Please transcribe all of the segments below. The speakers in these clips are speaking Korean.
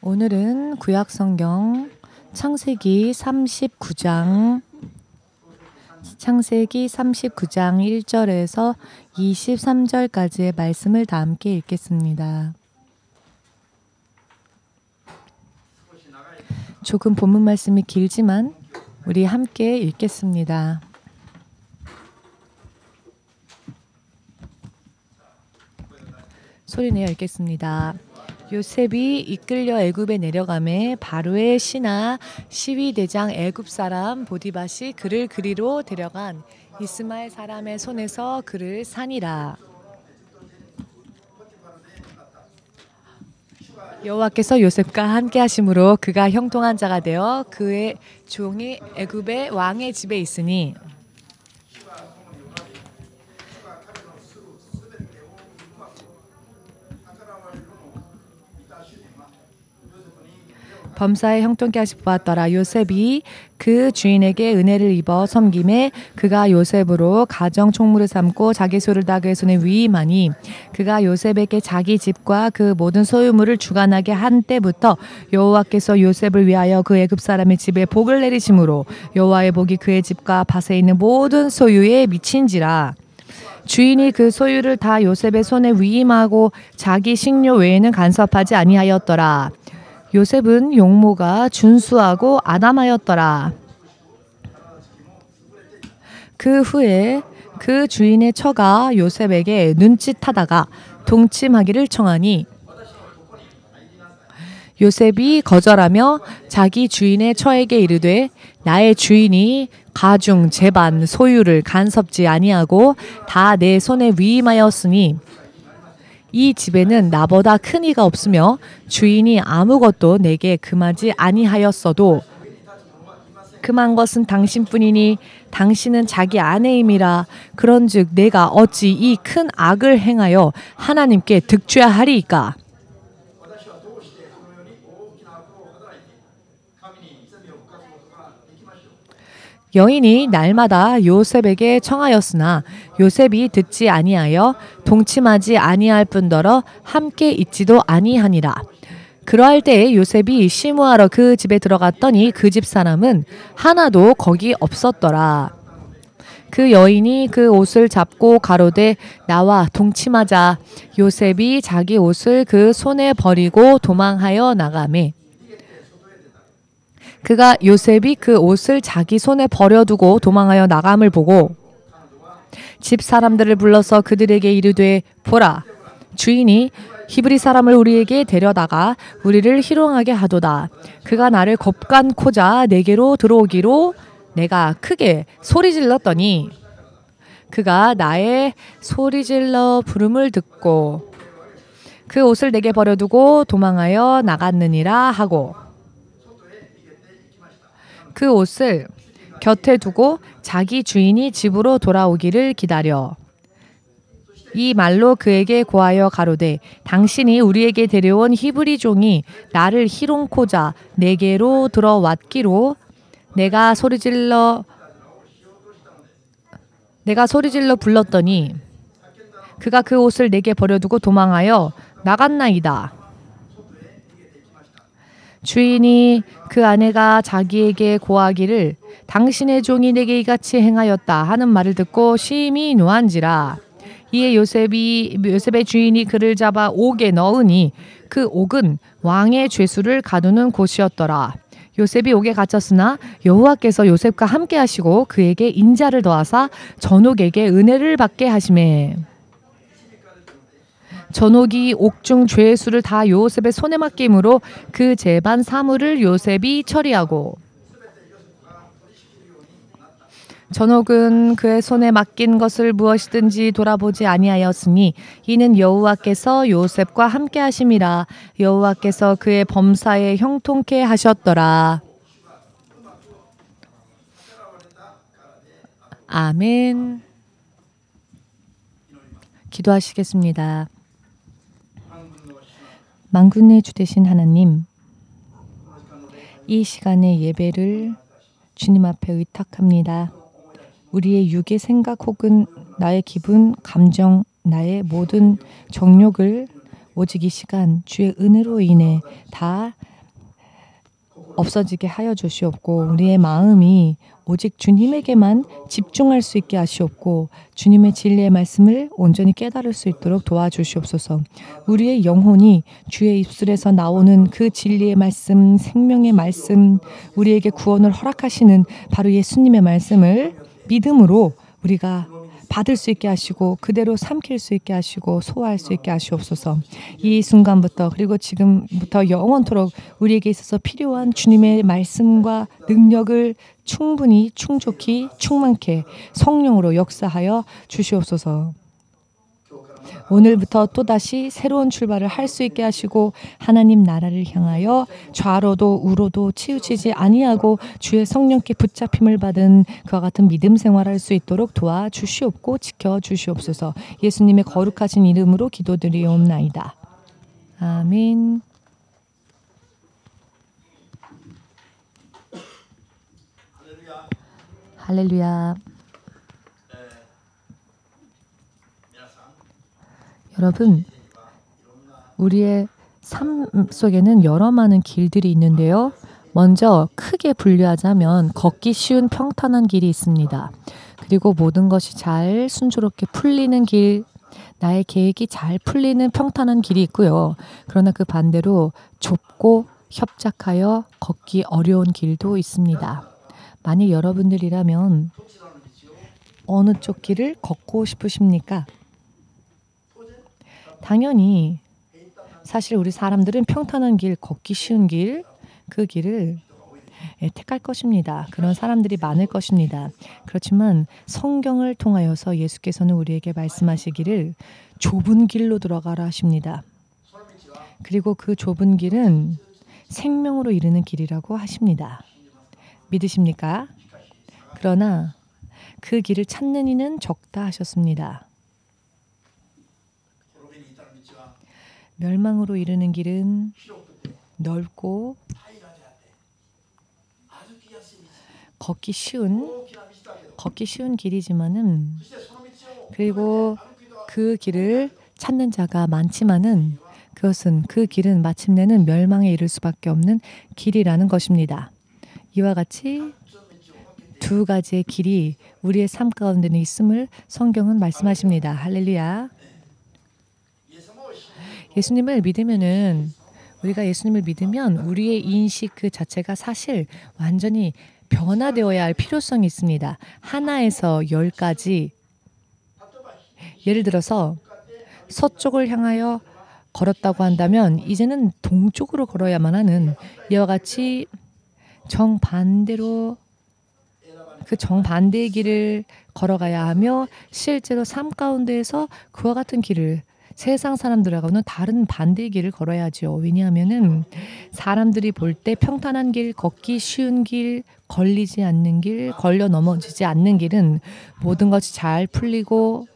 오늘은 구약성경 창세기 39장 1절에서 23절까지의 말씀을 다 함께 읽겠습니다. 조금 본문 말씀이 길지만 우리 함께 읽겠습니다. 소리내어 읽겠습니다. 요셉이 이끌려 애굽에 내려가매 바로의 신하 시위대장 애굽 사람 보디밧이 그를 그리로 데려간 이스마엘 사람의 손에서 그를 산이라. 여호와께서 요셉과 함께 하심으로 그가 형통한 자가 되어 그의 종이 애굽의 왕의 집에 있으니 범사에 형통케 하시 보았더라. 요셉이 그 주인에게 은혜를 입어 섬김에 그가 요셉으로 가정 총무를 삼고 자기 소를 다 그의 손에 위임하니 그가 요셉에게 자기 집과 그 모든 소유물을 주관하게 한 때부터 여호와께서 요셉을 위하여 그 애굽 사람의 집에 복을 내리심으로 여호와의 복이 그의 집과 밭에 있는 모든 소유에 미친지라. 주인이 그 소유를 다 요셉의 손에 위임하고 자기 식료 외에는 간섭하지 아니하였더라. 요셉은 용모가 준수하고 아담하였더라. 그 후에 그 주인의 처가 요셉에게 눈짓하다가 동침하기를 청하니 요셉이 거절하며 자기 주인의 처에게 이르되 나의 주인이 가중 재반 소유를 간섭지 아니하고 다 내 손에 위임하였으니 이 집에는 나보다 큰 이가 없으며 주인이 아무것도 내게 금하지 아니하였어도 금한 것은 당신뿐이니 당신은 자기 아내임이라. 그런즉 내가 어찌 이 큰 악을 행하여 하나님께 득죄하리이까. 여인이 날마다 요셉에게 청하였으나 요셉이 듣지 아니하여 동침하지 아니할 뿐더러 함께 있지도 아니하니라. 그러할 때에 요셉이 시무하러 그 집에 들어갔더니 그 집 사람은 하나도 거기 없었더라. 그 여인이 그 옷을 잡고 가로되 나와 동침하자. 요셉이 자기 옷을 그 손에 버리고 도망하여 나가매 그가 요셉이 그 옷을 자기 손에 버려두고 도망하여 나감을 보고 집 사람들을 불러서 그들에게 이르되 보라, 주인이 히브리 사람을 우리에게 데려다가 우리를 희롱하게 하도다. 그가 나를 겁간코자 내게로 들어오기로 내가 크게 소리질렀더니 그가 나의 소리질러 부름을 듣고 그 옷을 내게 버려두고 도망하여 나갔느니라 하고 그 옷을 곁에 두고 자기 주인이 집으로 돌아오기를 기다려 이 말로 그에게 고하여 가로되 당신이 우리에게 데려온 히브리 종이 나를 희롱코자 내게로 들어왔기로 내가 소리질러 불렀더니 그가 그 옷을 내게 버려두고 도망하여 나갔나이다. 주인이 그 아내가 자기에게 고하기를 당신의 종이 내게 이같이 행하였다 하는 말을 듣고 심히 노한지라. 이에 요셉의 주인이 그를 잡아 옥에 넣으니 그 옥은 왕의 죄수를 가두는 곳이었더라. 요셉이 옥에 갇혔으나 여호와께서 요셉과 함께 하시고 그에게 인자를 더하사 전옥에게 은혜를 받게 하시매 전옥이 옥중 죄수를 다 요셉의 손에 맡김으로 그 재반 사물을 요셉이 처리하고 전옥은 그의 손에 맡긴 것을 무엇이든지 돌아보지 아니하였으니 이는 여호와께서 요셉과 함께 하심이라. 여호와께서 그의 범사에 형통케 하셨더라. 아멘. 기도하시겠습니다. 만군의 주 되신 하나님, 이 시간의 예배를 주님 앞에 의탁합니다. 우리의 육의 생각 혹은 나의 기분, 감정, 나의 모든 정욕을 오직 이 시간 주의 은혜로 인해 다 없어지게 하여 주시옵고 우리의 마음이 오직 주님에게만 집중할 수 있게 하시옵고 주님의 진리의 말씀을 온전히 깨달을 수 있도록 도와주시옵소서. 우리의 영혼이 주의 입술에서 나오는 그 진리의 말씀, 생명의 말씀, 우리에게 구원을 허락하시는 바로 예수님의 말씀을 믿음으로 우리가 받을 수 있게 하시고 그대로 삼킬 수 있게 하시고 소화할 수 있게 하시옵소서. 이 순간부터 그리고 지금부터 영원토록 우리에게 있어서 필요한 주님의 말씀과 능력을 충분히 충족히 충만케 성령으로 역사하여 주시옵소서. 오늘부터 또다시 새로운 출발을 할 수 있게 하시고 하나님 나라를 향하여 좌로도 우로도 치우치지 아니하고 주의 성령께 붙잡힘을 받은 그와 같은 믿음 생활할 수 있도록 도와주시옵고 지켜주시옵소서. 예수님의 거룩하신 이름으로 기도드리옵나이다. 아멘. 할렐루야. 여러분, 우리의 삶 속에는 여러 많은 길들이 있는데요. 먼저 크게 분류하자면 걷기 쉬운 평탄한 길이 있습니다. 그리고 모든 것이 잘 순조롭게 풀리는 길, 나의 계획이 잘 풀리는 평탄한 길이 있고요. 그러나 그 반대로 좁고 협착하여 걷기 어려운 길도 있습니다. 만약 여러분들이라면 어느 쪽 길을 걷고 싶으십니까? 당연히 사실 우리 사람들은 평탄한 길, 걷기 쉬운 길, 그 길을 택할 것입니다. 그런 사람들이 많을 것입니다. 그렇지만 성경을 통하여서 예수께서는 우리에게 말씀하시기를 좁은 길로 들어가라 하십니다. 그리고 그 좁은 길은 생명으로 이르는 길이라고 하십니다. 믿으십니까? 그러나 그 길을 찾는 이는 적다 하셨습니다. 멸망으로 이르는 길은 넓고 걷기 쉬운 길이지만은 그리고 그 길을 찾는 자가 많지만은 그 길은 마침내는 멸망에 이를 수밖에 없는 길이라는 것입니다. 이와 같이 두 가지의 길이 우리의 삶 가운데는 있음을 성경은 말씀하십니다. 할렐루야. 우리가 예수님을 믿으면 우리의 인식 그 자체가 사실 완전히 변화되어야 할 필요성이 있습니다. 하나에서 10까지 예를 들어서 서쪽을 향하여 걸었다고 한다면 이제는 동쪽으로 걸어야만 하는 이와 같이 정반대로 그 정반대의 길을 걸어가야 하며 실제로 삶 가운데에서 그와 같은 길을 세상 사람들하고는 다른 반대의 길을 걸어야죠. 왜냐하면은 사람들이 볼 때 평탄한 길, 걷기 쉬운 길, 걸리지 않는 길, 걸려 넘어지지 않는 길은 모든 것이 잘 풀리고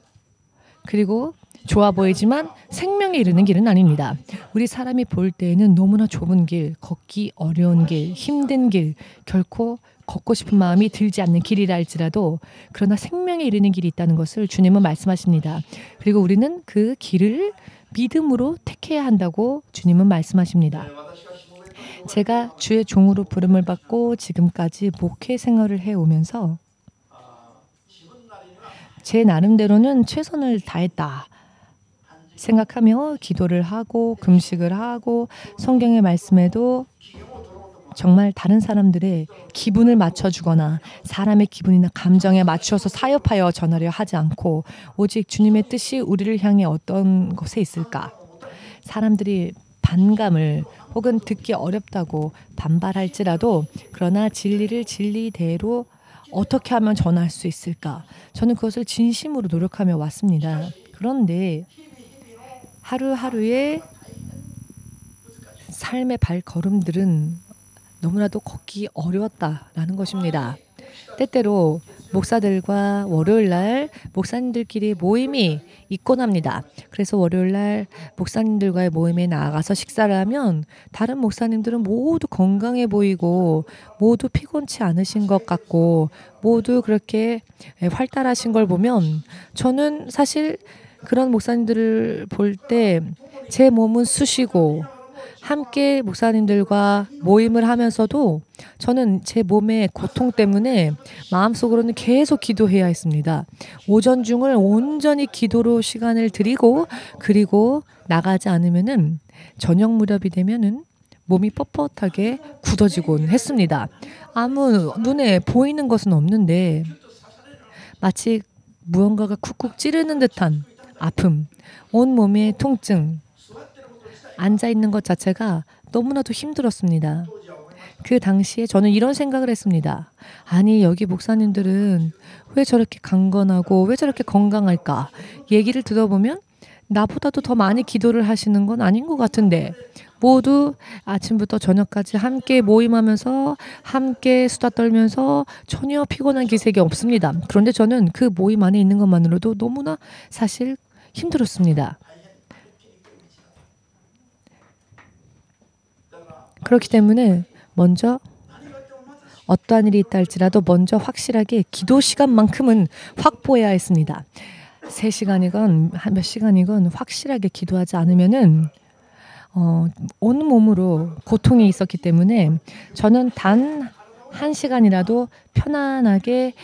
그리고 좋아 보이지만 생명에 이르는 길은 아닙니다. 우리 사람이 볼 때에는 너무나 좁은 길, 걷기 어려운 길, 힘든 길, 결코 걷고 싶은 마음이 들지 않는 길이라 할지라도 그러나 생명에 이르는 길이 있다는 것을 주님은 말씀하십니다. 그리고 우리는 그 길을 믿음으로 택해야 한다고 주님은 말씀하십니다. 제가 주의 종으로 부름을 받고 지금까지 목회 생활을 해오면서 제 나름대로는 최선을 다했다 생각하며 기도를 하고 금식을 하고 성경의 말씀에도 정말 다른 사람들의 기분을 맞춰주거나 사람의 기분이나 감정에 맞추어서 사역하여 전하려 하지 않고 오직 주님의 뜻이 우리를 향해 어떤 곳에 있을까? 사람들이 반감을 혹은 듣기 어렵다고 반발할지라도 그러나 진리를 진리대로 어떻게 하면 전할 수 있을까? 저는 그것을 진심으로 노력하며 왔습니다. 그런데 하루하루의 삶의 발걸음들은 너무나도 걷기 어려웠다라는 것입니다. 때때로 목사들과 월요일날 목사님들끼리 모임이 있곤 합니다. 그래서 월요일날 목사님들과의 모임에 나가서 식사를 하면 다른 목사님들은 모두 건강해 보이고 모두 피곤치 않으신 것 같고 모두 그렇게 활달하신 걸 보면 저는 사실 그런 목사님들을 볼 때 제 몸은 쑤시고 함께 목사님들과 모임을 하면서도 저는 제 몸의 고통 때문에 마음속으로는 계속 기도해야 했습니다. 오전 중을 온전히 기도로 시간을 드리고 그리고 나가지 않으면은 저녁 무렵이 되면은 몸이 뻣뻣하게 굳어지곤 했습니다. 아무 눈에 보이는 것은 없는데 마치 무언가가 쿡쿡 찌르는 듯한 아픔, 온몸의 통증, 앉아있는 것 자체가 너무나도 힘들었습니다. 그 당시에 저는 이런 생각을 했습니다. 아니 여기 목사님들은 왜 저렇게 강건하고 왜 저렇게 건강할까? 얘기를 들어보면 나보다도 더 많이 기도를 하시는 건 아닌 것 같은데 모두 아침부터 저녁까지 함께 모임하면서 함께 수다 떨면서 전혀 피곤한 기색이 없습니다. 그런데 저는 그 모임 안에 있는 것만으로도 너무나 사실 힘들었습니다. 그렇기 때문에 먼저 어떠한 일이 있다 할지라도 먼저 확실하게 기도 시간만큼은 확보해야 했습니다. 3시간이건 몇 시간이건 확실하게 기도하지 않으면은 온몸으로 고통이 있었기 때문에 저는 단 1시간이라도 편안하게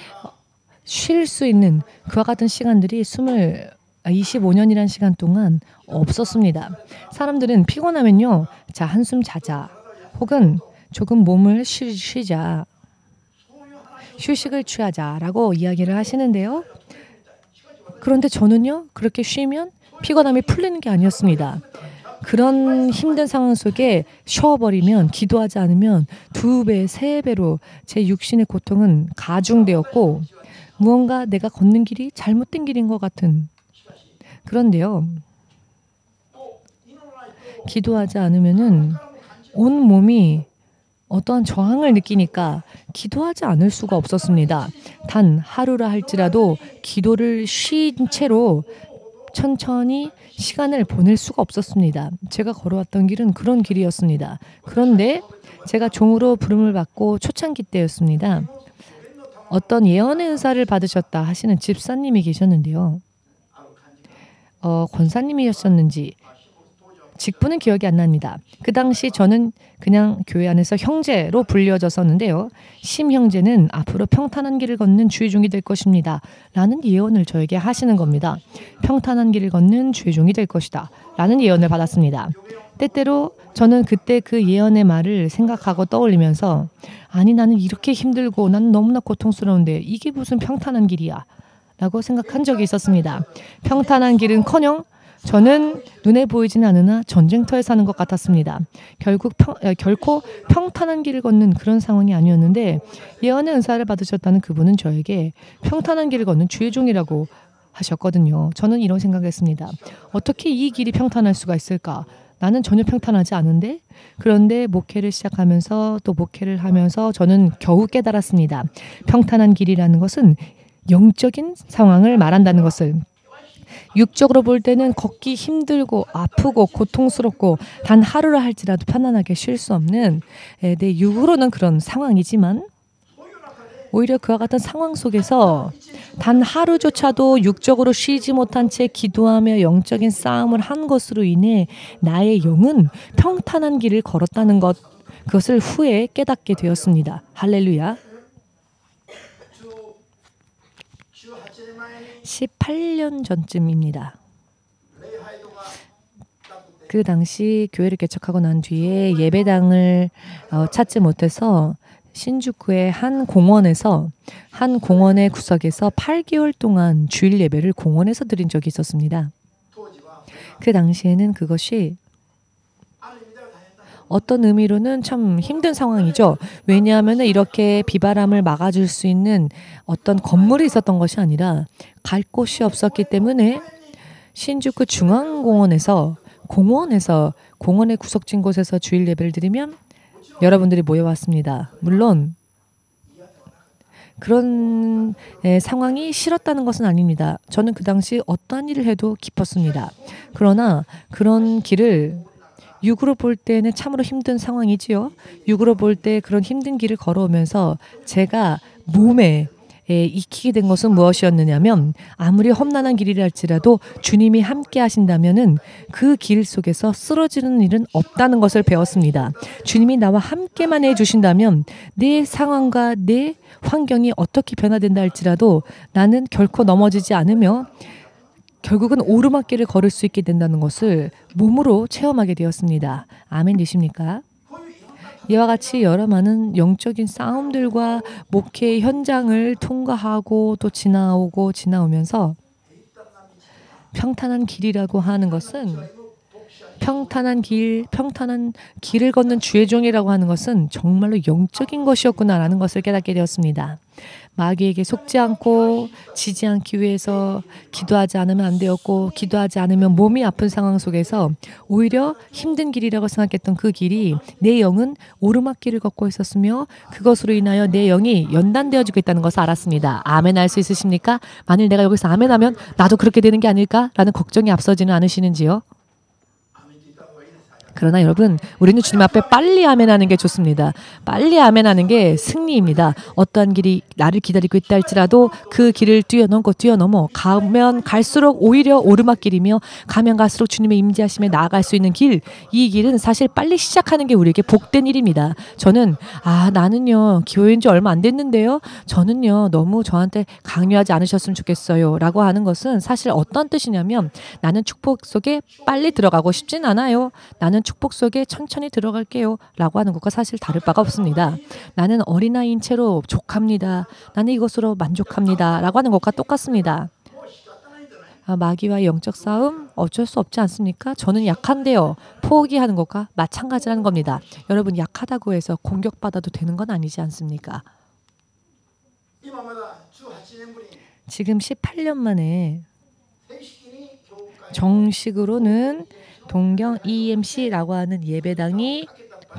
쉴 수 있는 그와 같은 시간들이 25년이라는 시간 동안 없었습니다. 사람들은 피곤하면요. 자, 한숨 자자. 혹은 조금 몸을 쉬자. 휴식을 취하자라고 이야기를 하시는데요. 그런데 저는요. 그렇게 쉬면 피곤함이 풀리는 게 아니었습니다. 그런 힘든 상황 속에 쉬어버리면 기도하지 않으면 2배, 3배로 제 육신의 고통은 가중되었고 무언가 내가 걷는 길이 잘못된 길인 것 같은 그런데요. 기도하지 않으면은 온 몸이 어떠한 저항을 느끼니까 기도하지 않을 수가 없었습니다. 단 하루라 할지라도 기도를 쉰 채로 천천히 시간을 보낼 수가 없었습니다. 제가 걸어왔던 길은 그런 길이었습니다. 그런데 제가 종으로 부름을 받고 초창기 때였습니다. 어떤 예언의 은사를 받으셨다 하시는 집사님이 계셨는데요. 권사님이었었는지 직분은 기억이 안 납니다. 그 당시 저는 그냥 교회 안에서 형제로 불려졌었는데요. 심 형제는 앞으로 평탄한 길을 걷는 주의 종이 될 것입니다. 라는 예언을 저에게 하시는 겁니다. 평탄한 길을 걷는 주의 종이 될 것이다. 라는 예언을 받았습니다. 때때로 저는 그때 그 예언의 말을 생각하고 떠올리면서 아니 나는 이렇게 힘들고 나는 너무나 고통스러운데 이게 무슨 평탄한 길이야. 라고 생각한 적이 있었습니다. 평탄한 길은커녕 저는 눈에 보이지는 않으나 전쟁터에 사는 것 같았습니다. 결코 평탄한 길을 걷는 그런 상황이 아니었는데 예언의 은사를 받으셨다는 그분은 저에게 평탄한 길을 걷는 주의 종이라고 하셨거든요. 저는 이런 생각을 했습니다. 어떻게 이 길이 평탄할 수가 있을까? 나는 전혀 평탄하지 않은데 그런데 목회를 시작하면서 또 목회를 하면서 저는 겨우 깨달았습니다. 평탄한 길이라는 것은 영적인 상황을 말한다는 것을 육적으로 볼 때는 걷기 힘들고 아프고 고통스럽고 단 하루라 할지라도 편안하게 쉴 수 없는 내 육으로는 그런 상황이지만 오히려 그와 같은 상황 속에서 단 하루조차도 육적으로 쉬지 못한 채 기도하며 영적인 싸움을 한 것으로 인해 나의 영은 평탄한 길을 걸었다는 것 그것을 후에 깨닫게 되었습니다. 할렐루야. 18년 전쯤입니다. 그 당시 교회를 개척하고 난 뒤에 예배당을 찾지 못해서 신주쿠의 한 공원의 구석에서 8개월 동안 주일 예배를 공원에서 드린 적이 있었습니다. 그 당시에는 그것이 어떤 의미로는 참 힘든 상황이죠. 왜냐하면 이렇게 비바람을 막아줄 수 있는 어떤 건물이 있었던 것이 아니라 갈 곳이 없었기 때문에 신주쿠 중앙공원에서 공원의 구석진 곳에서 주일 예배를 드리면 여러분들이 모여왔습니다. 물론 그런 상황이 싫었다는 것은 아닙니다. 저는 그 당시 어떠한 일을 해도 기뻤습니다. 그러나 그런 길을 육으로 볼 때는 참으로 힘든 상황이지요. 육으로 볼 때 그런 힘든 길을 걸어오면서 제가 몸에 익히게 된 것은 무엇이었느냐면 아무리 험난한 길이라 할지라도 주님이 함께 하신다면은 그 길 속에서 쓰러지는 일은 없다는 것을 배웠습니다. 주님이 나와 함께만 해주신다면 내 상황과 내 환경이 어떻게 변화된다 할지라도 나는 결코 넘어지지 않으며 결국은 오르막길을 걸을 수 있게 된다는 것을 몸으로 체험하게 되었습니다. 아멘 되십니까? 이와 같이 여러 많은 영적인 싸움들과 목회 현장을 통과하고 또 지나오면서 평탄한 길이라고 하는 것은 평탄한 길을 걷는 주의 종이라고 하는 것은 정말로 영적인 것이었구나라는 것을 깨닫게 되었습니다. 마귀에게 속지 않고 지지 않기 위해서 기도하지 않으면 안 되었고 기도하지 않으면 몸이 아픈 상황 속에서 오히려 힘든 길이라고 생각했던 그 길이 내 영은 오르막길을 걷고 있었으며 그것으로 인하여 내 영이 연단되어지고 있다는 것을 알았습니다. 아멘 할 수 있으십니까? 만일 내가 여기서 아멘하면 나도 그렇게 되는 게 아닐까라는 걱정이 앞서지는 않으시는지요? 그러나 여러분 우리는 주님 앞에 빨리 아멘하는 게 좋습니다. 빨리 아멘하는 게 승리입니다. 어떠한 길이 나를 기다리고 있다 할지라도 그 길을 뛰어넘어 가면 갈수록 오히려 오르막길이며 가면 갈수록 주님의 임재하심에 나아갈 수 있는 길, 이 길은 사실 빨리 시작하는 게 우리에게 복된 일입니다. 저는 나는요 교회인 지 얼마 안 됐는데요. 저는요 너무 저한테 강요하지 않으셨으면 좋겠어요 라고 하는 것은 사실 어떤 뜻이냐면 나는 축복 속에 빨리 들어가고 싶진 않아요. 나는 축복 속에 천천히 들어갈게요 라고 하는 것과 사실 다를 바가 없습니다. 나는 어린아이인 채로 족합니다. 나는 이것으로 만족합니다 라고 하는 것과 똑같습니다. 마귀와의 영적 싸움 어쩔 수 없지 않습니까? 저는 약한데요. 포기하는 것과 마찬가지라는 겁니다. 여러분 약하다고 해서 공격받아도 되는 건 아니지 않습니까? 지금 18년 만에 정식으로는 동경 EMC라고 하는 예배당이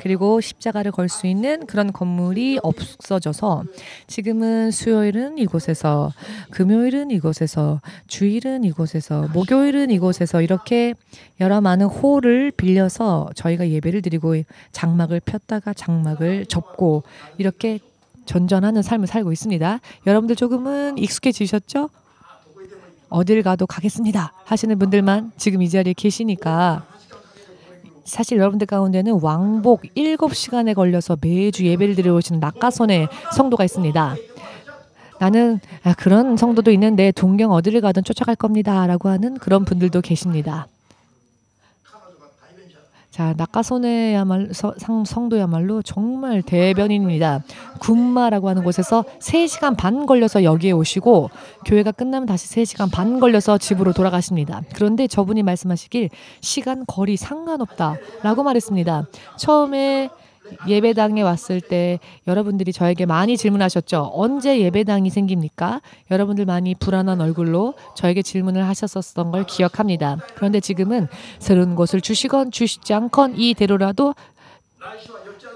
그리고 십자가를 걸 수 있는 그런 건물이 없어져서 지금은 수요일은 이곳에서, 금요일은 이곳에서, 주일은 이곳에서, 목요일은 이곳에서 이렇게 여러 많은 홀을 빌려서 저희가 예배를 드리고 장막을 폈다가 장막을 접고 이렇게 전전하는 삶을 살고 있습니다. 여러분들 조금은 익숙해지셨죠? 어딜 가도 가겠습니다 하시는 분들만 지금 이 자리에 계시니까 사실 여러분들 가운데는 왕복 7시간에 걸려서 매주 예배를 드리러 오시는 낙가선의 성도가 있습니다. 나는 그런 성도도 있는데 동경 어디를 가든 쫓아갈 겁니다 라고 하는 그런 분들도 계십니다. 자, 낙가선의 성도야말로 정말 대변인입니다. 군마라고 하는 곳에서 3시간 반 걸려서 여기에 오시고 교회가 끝나면 다시 3시간 반 걸려서 집으로 돌아가십니다. 그런데 저분이 말씀하시길 시간, 거리 상관없다라고 말했습니다. 처음에 예배당에 왔을 때 여러분들이 저에게 많이 질문하셨죠. 언제 예배당이 생깁니까? 여러분들 많이 불안한 얼굴로 저에게 질문을 하셨었던 걸 기억합니다. 그런데 지금은 새로운 곳을 주시건 주시지 않건 이대로라도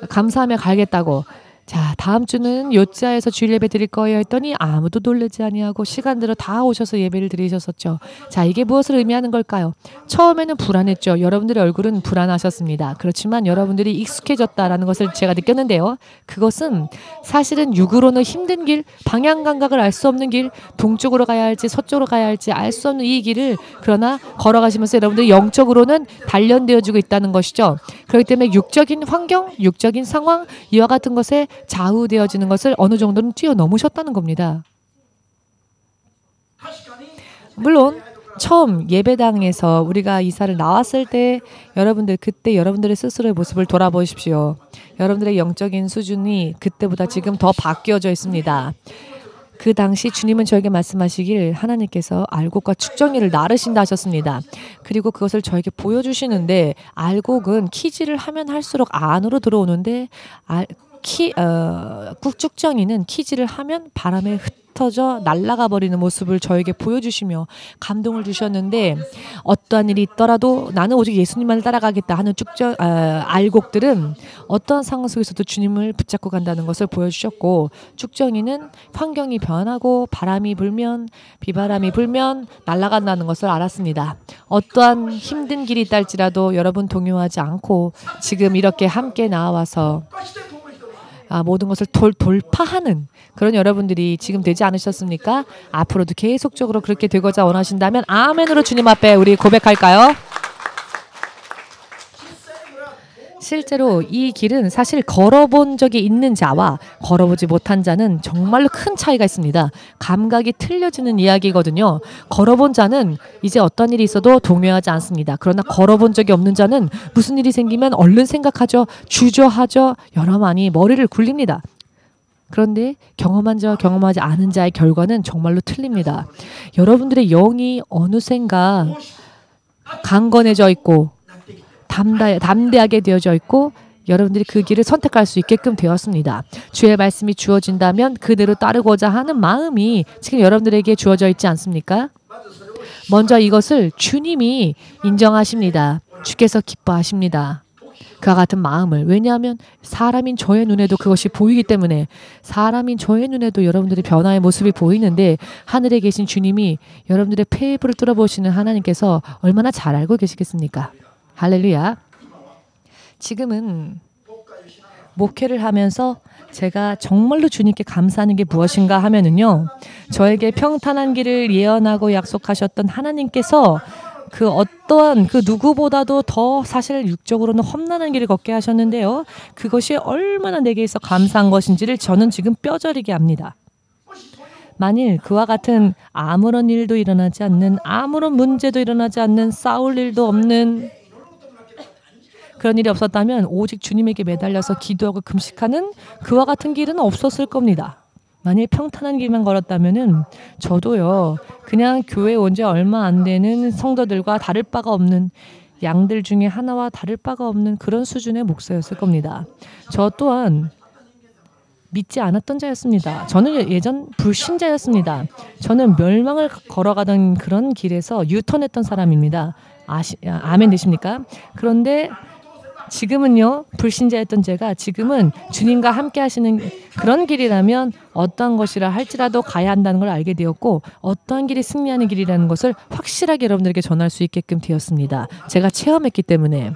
감사하며 가겠다고. 자, 다음 주는 요자에서 주일 예배 드릴 거예요 했더니 아무도 놀라지 아니하고 시간대로 다 오셔서 예배를 드리셨었죠. 자, 이게 무엇을 의미하는 걸까요? 처음에는 불안했죠. 여러분들의 얼굴은 불안하셨습니다. 그렇지만 여러분들이 익숙해졌다라는 것을 제가 느꼈는데요. 그것은 사실은 육으로는 힘든 길, 방향 감각을 알 수 없는 길, 동쪽으로 가야 할지 서쪽으로 가야 할지 알 수 없는 이 길을 그러나 걸어가시면서 여러분들이 영적으로는 단련되어지고 있다는 것이죠. 그렇기 때문에 육적인 환경, 육적인 상황 이와 같은 것에 좌우되어지는 것을 어느 정도는 뛰어넘으셨다는 겁니다. 물론 처음 예배당에서 우리가 이사를 나왔을 때 여러분들 그때 여러분들의 스스로의 모습을 돌아보십시오. 여러분들의 영적인 수준이 그때보다 지금 더 바뀌어져 있습니다. 그 당시 주님은 저에게 말씀하시길 하나님께서 알곡과 측정이를 나르신다 하셨습니다. 그리고 그것을 저에게 보여주시는데 알곡은 키질을 하면 할수록 안으로 들어오는데 측정이는 키질을 하면 바람에 흩어져 날아가 버리는 모습을 저에게 보여주시며 감동을 주셨는데 어떠한 일이 있더라도 나는 오직 예수님만을 따라가겠다 하는 알곡들은 어떠한 상황 속에서도 주님을 붙잡고 간다는 것을 보여주셨고 쭉정이는 환경이 변하고 바람이 불면 비바람이 불면 날아간다는 것을 알았습니다. 어떠한 힘든 길이 있다 할지라도 여러분 동요하지 않고 지금 이렇게 함께 나와서 모든 것을 돌파하는 그런 여러분들이 지금 되지 않으셨습니까? 앞으로도 계속적으로 그렇게 되고자 원하신다면 아멘으로 주님 앞에 우리 고백할까요? 실제로 이 길은 사실 걸어본 적이 있는 자와 걸어보지 못한 자는 정말로 큰 차이가 있습니다. 감각이 틀려지는 이야기거든요. 걸어본 자는 이제 어떤 일이 있어도 동요하지 않습니다. 그러나 걸어본 적이 없는 자는 무슨 일이 생기면 얼른 생각하죠. 주저하죠. 여러 많이 머리를 굴립니다. 그런데 경험한 자와 경험하지 않은 자의 결과는 정말로 틀립니다. 여러분들의 영이 어느샌가 강건해져 있고 담대하게 되어져 있고 여러분들이 그 길을 선택할 수 있게끔 되었습니다. 주의 말씀이 주어진다면 그대로 따르고자 하는 마음이 지금 여러분들에게 주어져 있지 않습니까? 먼저 이것을 주님이 인정하십니다. 주께서 기뻐하십니다. 그와 같은 마음을. 왜냐하면 사람인 저의 눈에도 그것이 보이기 때문에 사람인 저의 눈에도 여러분들의 변화의 모습이 보이는데 하늘에 계신 주님이 여러분들의 폐부를 뚫어보시는 하나님께서 얼마나 잘 알고 계시겠습니까? 할렐루야. 지금은 목회를 하면서 제가 정말로 주님께 감사하는 게 무엇인가 하면은요. 저에게 평탄한 길을 예언하고 약속하셨던 하나님께서 그 어떠한 그 누구보다도 더 사실 육적으로는 험난한 길을 걷게 하셨는데요. 그것이 얼마나 내게 있어 감사한 것인지를 저는 지금 뼈저리게 압니다. 만일 그와 같은 아무런 일도 일어나지 않는 아무런 문제도 일어나지 않는 싸울 일도 없는 그런 일이 없었다면 오직 주님에게 매달려서 기도하고 금식하는 그와 같은 길은 없었을 겁니다. 만일 평탄한 길만 걸었다면은 저도요 그냥 교회 온 지 얼마 안 되는 성도들과 다를 바가 없는 양들 중에 하나와 다를 바가 없는 그런 수준의 목사였을 겁니다. 저 또한 믿지 않았던 자였습니다. 저는 예전 불신자였습니다. 저는 멸망을 걸어가던 그런 길에서 유턴했던 사람입니다. 아멘 되십니까? 그런데 지금은요 불신자였던 제가 지금은 주님과 함께 하시는 그런 길이라면 어떠한 것이라 할지라도 가야 한다는 걸 알게 되었고 어떠한 길이 승리하는 길이라는 것을 확실하게 여러분들에게 전할 수 있게끔 되었습니다. 제가 체험했기 때문에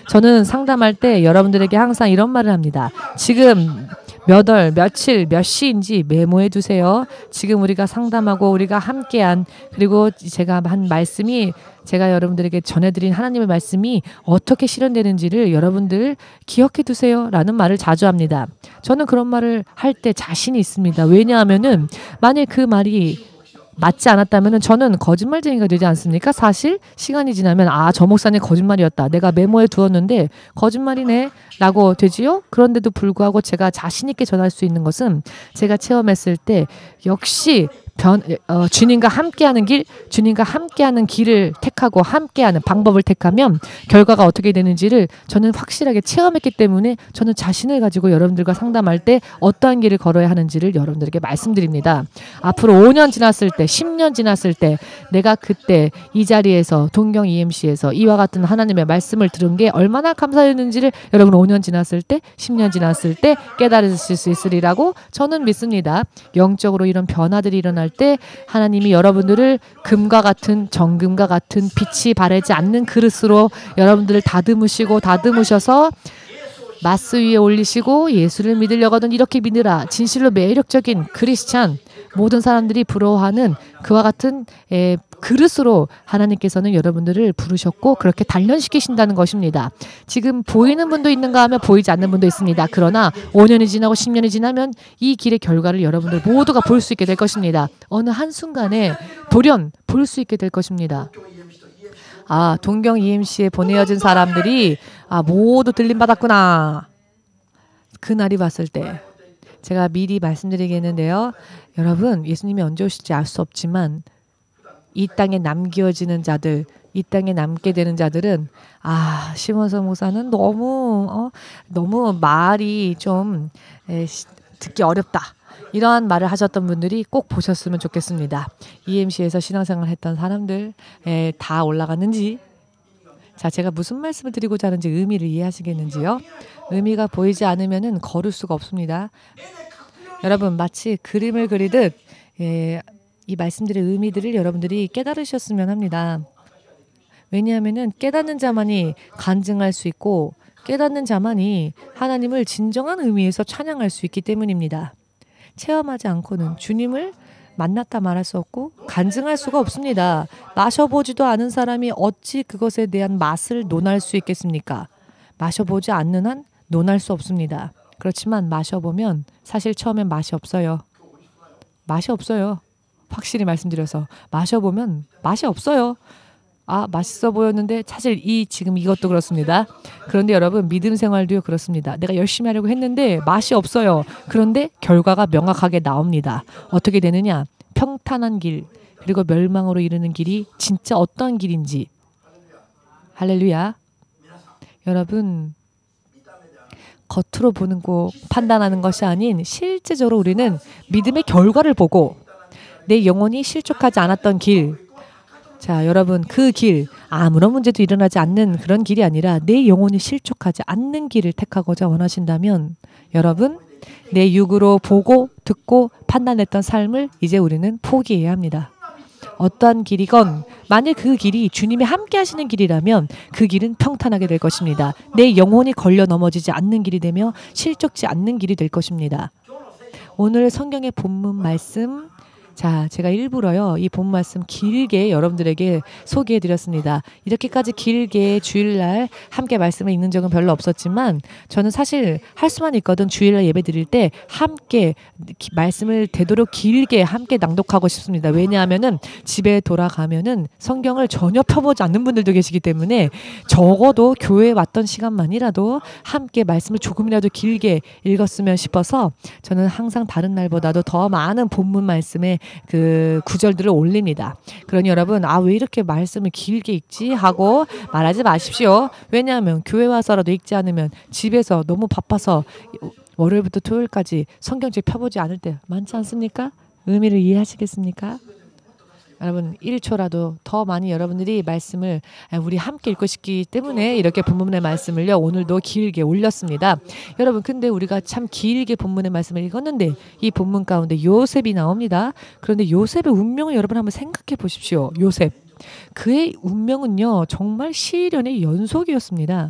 저는 상담할 때 여러분들에게 항상 이런 말을 합니다. 지금 몇 월, 며칠, 몇 시인지 메모해 두세요. 지금 우리가 상담하고 우리가 함께한 그리고 제가 한 말씀이 제가 여러분들에게 전해드린 하나님의 말씀이 어떻게 실현되는지를 여러분들 기억해 두세요 라는 말을 자주 합니다. 저는 그런 말을 할 때 자신이 있습니다. 왜냐하면은 만일 그 말이 맞지 않았다면 저는 거짓말쟁이가 되지 않습니까? 사실 시간이 지나면 저 목사님 거짓말이었다. 내가 메모해 두었는데 거짓말이네 라고 되지요? 그런데도 불구하고 제가 자신 있게 전할 수 있는 것은 제가 체험했을 때 역시 주님과 함께하는 길, 주님과 함께하는 길을 택하고 함께하는 방법을 택하면 결과가 어떻게 되는지를 저는 확실하게 체험했기 때문에 저는 자신을 가지고 여러분들과 상담할 때 어떠한 길을 걸어야 하는지를 여러분들에게 말씀드립니다. 앞으로 5년 지났을 때, 10년 지났을 때 내가 그때 이 자리에서 동경 EMC에서 이와 같은 하나님의 말씀을 들은 게 얼마나 감사했는지를 여러분 5년 지났을 때, 10년 지났을 때 깨달으실 수 있으리라고 저는 믿습니다. 영적으로 이런 변화들이 일어날 때 하나님이 여러분들을 금과 같은 정금과 같은 빛이 바래지 않는 그릇으로 여러분들을 다듬으셔서 마스 위에 올리시고 예수를 믿으려거든 이렇게 믿으라. 진실로 매력적인 크리스찬 모든 사람들이 부러워하는 그와 같은 그릇으로 하나님께서는 여러분들을 부르셨고 그렇게 단련시키신다는 것입니다. 지금 보이는 분도 있는가 하면 보이지 않는 분도 있습니다. 그러나 5년이 지나고 10년이 지나면 이 길의 결과를 여러분들 모두가 볼 수 있게 될 것입니다. 어느 한순간에 돌연 볼 수 있게 될 것입니다. 동경 EMC에 보내어진 사람들이 모두 들림받았구나. 그날이 봤을 때 제가 미리 말씀드리겠는데요. 여러분 예수님이 언제 오실지 알 수 없지만 이 땅에 남겨지는 자들, 이 땅에 남게 되는 자들은 심원서 목사는 너무 말이 좀 듣기 어렵다. 이러한 말을 하셨던 분들이 꼭 보셨으면 좋겠습니다. EMC에서 신앙생활 했던 사람들 다 올라갔는지 자, 제가 무슨 말씀을 드리고자 하는지 의미를 이해하시겠는지요? 의미가 보이지 않으면 걸을 수가 없습니다. 여러분 마치 그림을 그리듯 이 말씀들의 의미들을 여러분들이 깨달으셨으면 합니다. 왜냐하면 깨닫는 자만이 간증할 수 있고 깨닫는 자만이 하나님을 진정한 의미에서 찬양할 수 있기 때문입니다. 체험하지 않고는 주님을 만났다 말할 수 없고 간증할 수가 없습니다. 마셔보지도 않은 사람이 어찌 그것에 대한 맛을 논할 수 있겠습니까? 마셔보지 않는 한 논할 수 없습니다. 그렇지만 마셔보면 사실 처음엔 맛이 없어요. 맛이 없어요. 확실히 말씀드려서 마셔보면 맛이 없어요. 아, 맛있어 보였는데 사실 지금 이것도 그렇습니다. 그런데 여러분 믿음 생활도요 그렇습니다. 내가 열심히 하려고 했는데 맛이 없어요. 그런데 결과가 명확하게 나옵니다. 어떻게 되느냐? 평탄한 길 그리고 멸망으로 이르는 길이 진짜 어떤 길인지. 할렐루야. 여러분 겉으로 보는 거 판단하는 것이 아닌 실제적으로 우리는 믿음의 결과를 보고 내 영혼이 실족하지 않았던 길. 자, 여러분 그 길 아무런 문제도 일어나지 않는 그런 길이 아니라 내 영혼이 실족하지 않는 길을 택하고자 원하신다면 여러분 내 육으로 보고 듣고 판단했던 삶을 이제 우리는 포기해야 합니다. 어떠한 길이건 만일 그 길이 주님이 함께 하시는 길이라면 그 길은 평탄하게 될 것입니다. 내 영혼이 걸려 넘어지지 않는 길이 되며 실족지 않는 길이 될 것입니다. 오늘 성경의 본문 말씀 자, 제가 일부러요 이 본 말씀 길게 여러분들에게 소개해드렸습니다. 이렇게까지 길게 주일날 함께 말씀을 읽는 적은 별로 없었지만 저는 사실 할 수만 있거든 주일날 예배 드릴 때 함께 말씀을 되도록 길게 함께 낭독하고 싶습니다. 왜냐하면은 집에 돌아가면은 성경을 전혀 펴보지 않는 분들도 계시기 때문에 적어도 교회에 왔던 시간만이라도 함께 말씀을 조금이라도 길게 읽었으면 싶어서 저는 항상 다른 날보다도 더 많은 본문 말씀에 그 구절들을 올립니다. 그러니 여러분 왜 이렇게 말씀을 길게 읽지 하고 말하지 마십시오. 왜냐하면 교회 와서라도 읽지 않으면 집에서 너무 바빠서 월요일부터 토요일까지 성경책 펴보지 않을 때 많지 않습니까? 의미를 이해하시겠습니까? 여러분 1초라도 더 많이 여러분들이 말씀을 우리 함께 읽고 싶기 때문에 이렇게 본문의 말씀을요 오늘도 길게 올렸습니다. 여러분 근데 우리가 참 길게 본문의 말씀을 읽었는데 이 본문 가운데 요셉이 나옵니다. 그런데 요셉의 운명을 여러분 한번 생각해 보십시오. 요셉 그의 운명은요 정말 시련의 연속이었습니다.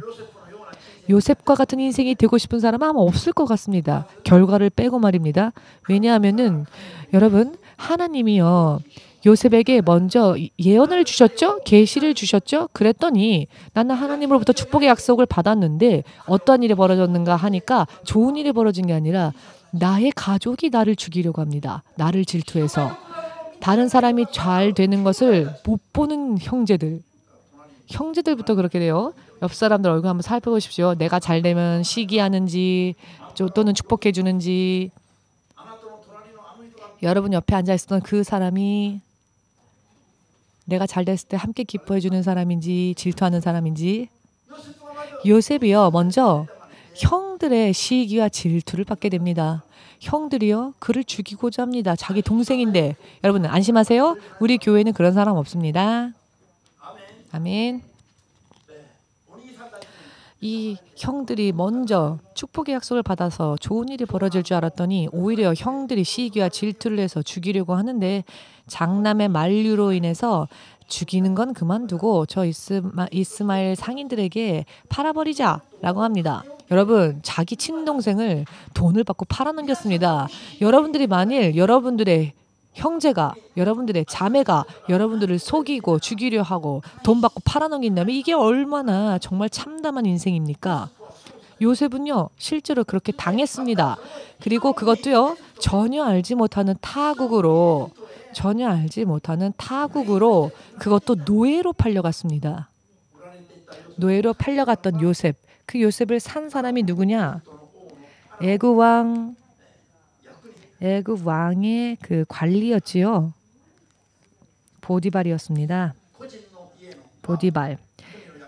요셉과 같은 인생이 되고 싶은 사람은 아마 없을 것 같습니다. 결과를 빼고 말입니다. 왜냐하면은 여러분 하나님이요 요셉에게 먼저 예언을 주셨죠? 계시를 주셨죠? 그랬더니 나는 하나님으로부터 축복의 약속을 받았는데 어떠한 일이 벌어졌는가 하니까 좋은 일이 벌어진 게 아니라 나의 가족이 나를 죽이려고 합니다. 나를 질투해서. 다른 사람이 잘 되는 것을 못 보는 형제들부터 그렇게 돼요. 옆 사람들 얼굴 한번 살펴보십시오. 내가 잘 되면 시기하는지 또는 축복해 주는지. 여러분 옆에 앉아 있었던 그 사람이 내가 잘 됐을 때 함께 기뻐해 주는 사람인지 질투하는 사람인지. 요셉이요 먼저 형들의 시기와 질투를 받게 됩니다. 형들이요 그를 죽이고자 합니다. 자기 동생인데. 여러분 안심하세요. 우리 교회는 그런 사람 없습니다. 아멘. 이 형들이 먼저 축복의 약속을 받아서 좋은 일이 벌어질 줄 알았더니 오히려 형들이 시기와 질투를 해서 죽이려고 하는데 장남의 만류로 인해서 죽이는 건 그만두고 저 이스마엘 상인들에게 팔아버리자라고 합니다. 여러분 자기 친동생을 돈을 받고 팔아넘겼습니다. 여러분들이 만일 여러분들의 형제가 여러분들의 자매가 여러분들을 속이고 죽이려 하고 돈 받고 팔아넘긴다면 이게 얼마나 정말 참담한 인생입니까? 요셉은요 실제로 그렇게 당했습니다. 그리고 그것도요 전혀 알지 못하는 타국으로 그것도 노예로 팔려갔습니다. 노예로 팔려갔던 요셉. 그 요셉을 산 사람이 누구냐? 애굽 왕의 그 관리였지요. 보디발이었습니다. 보디발.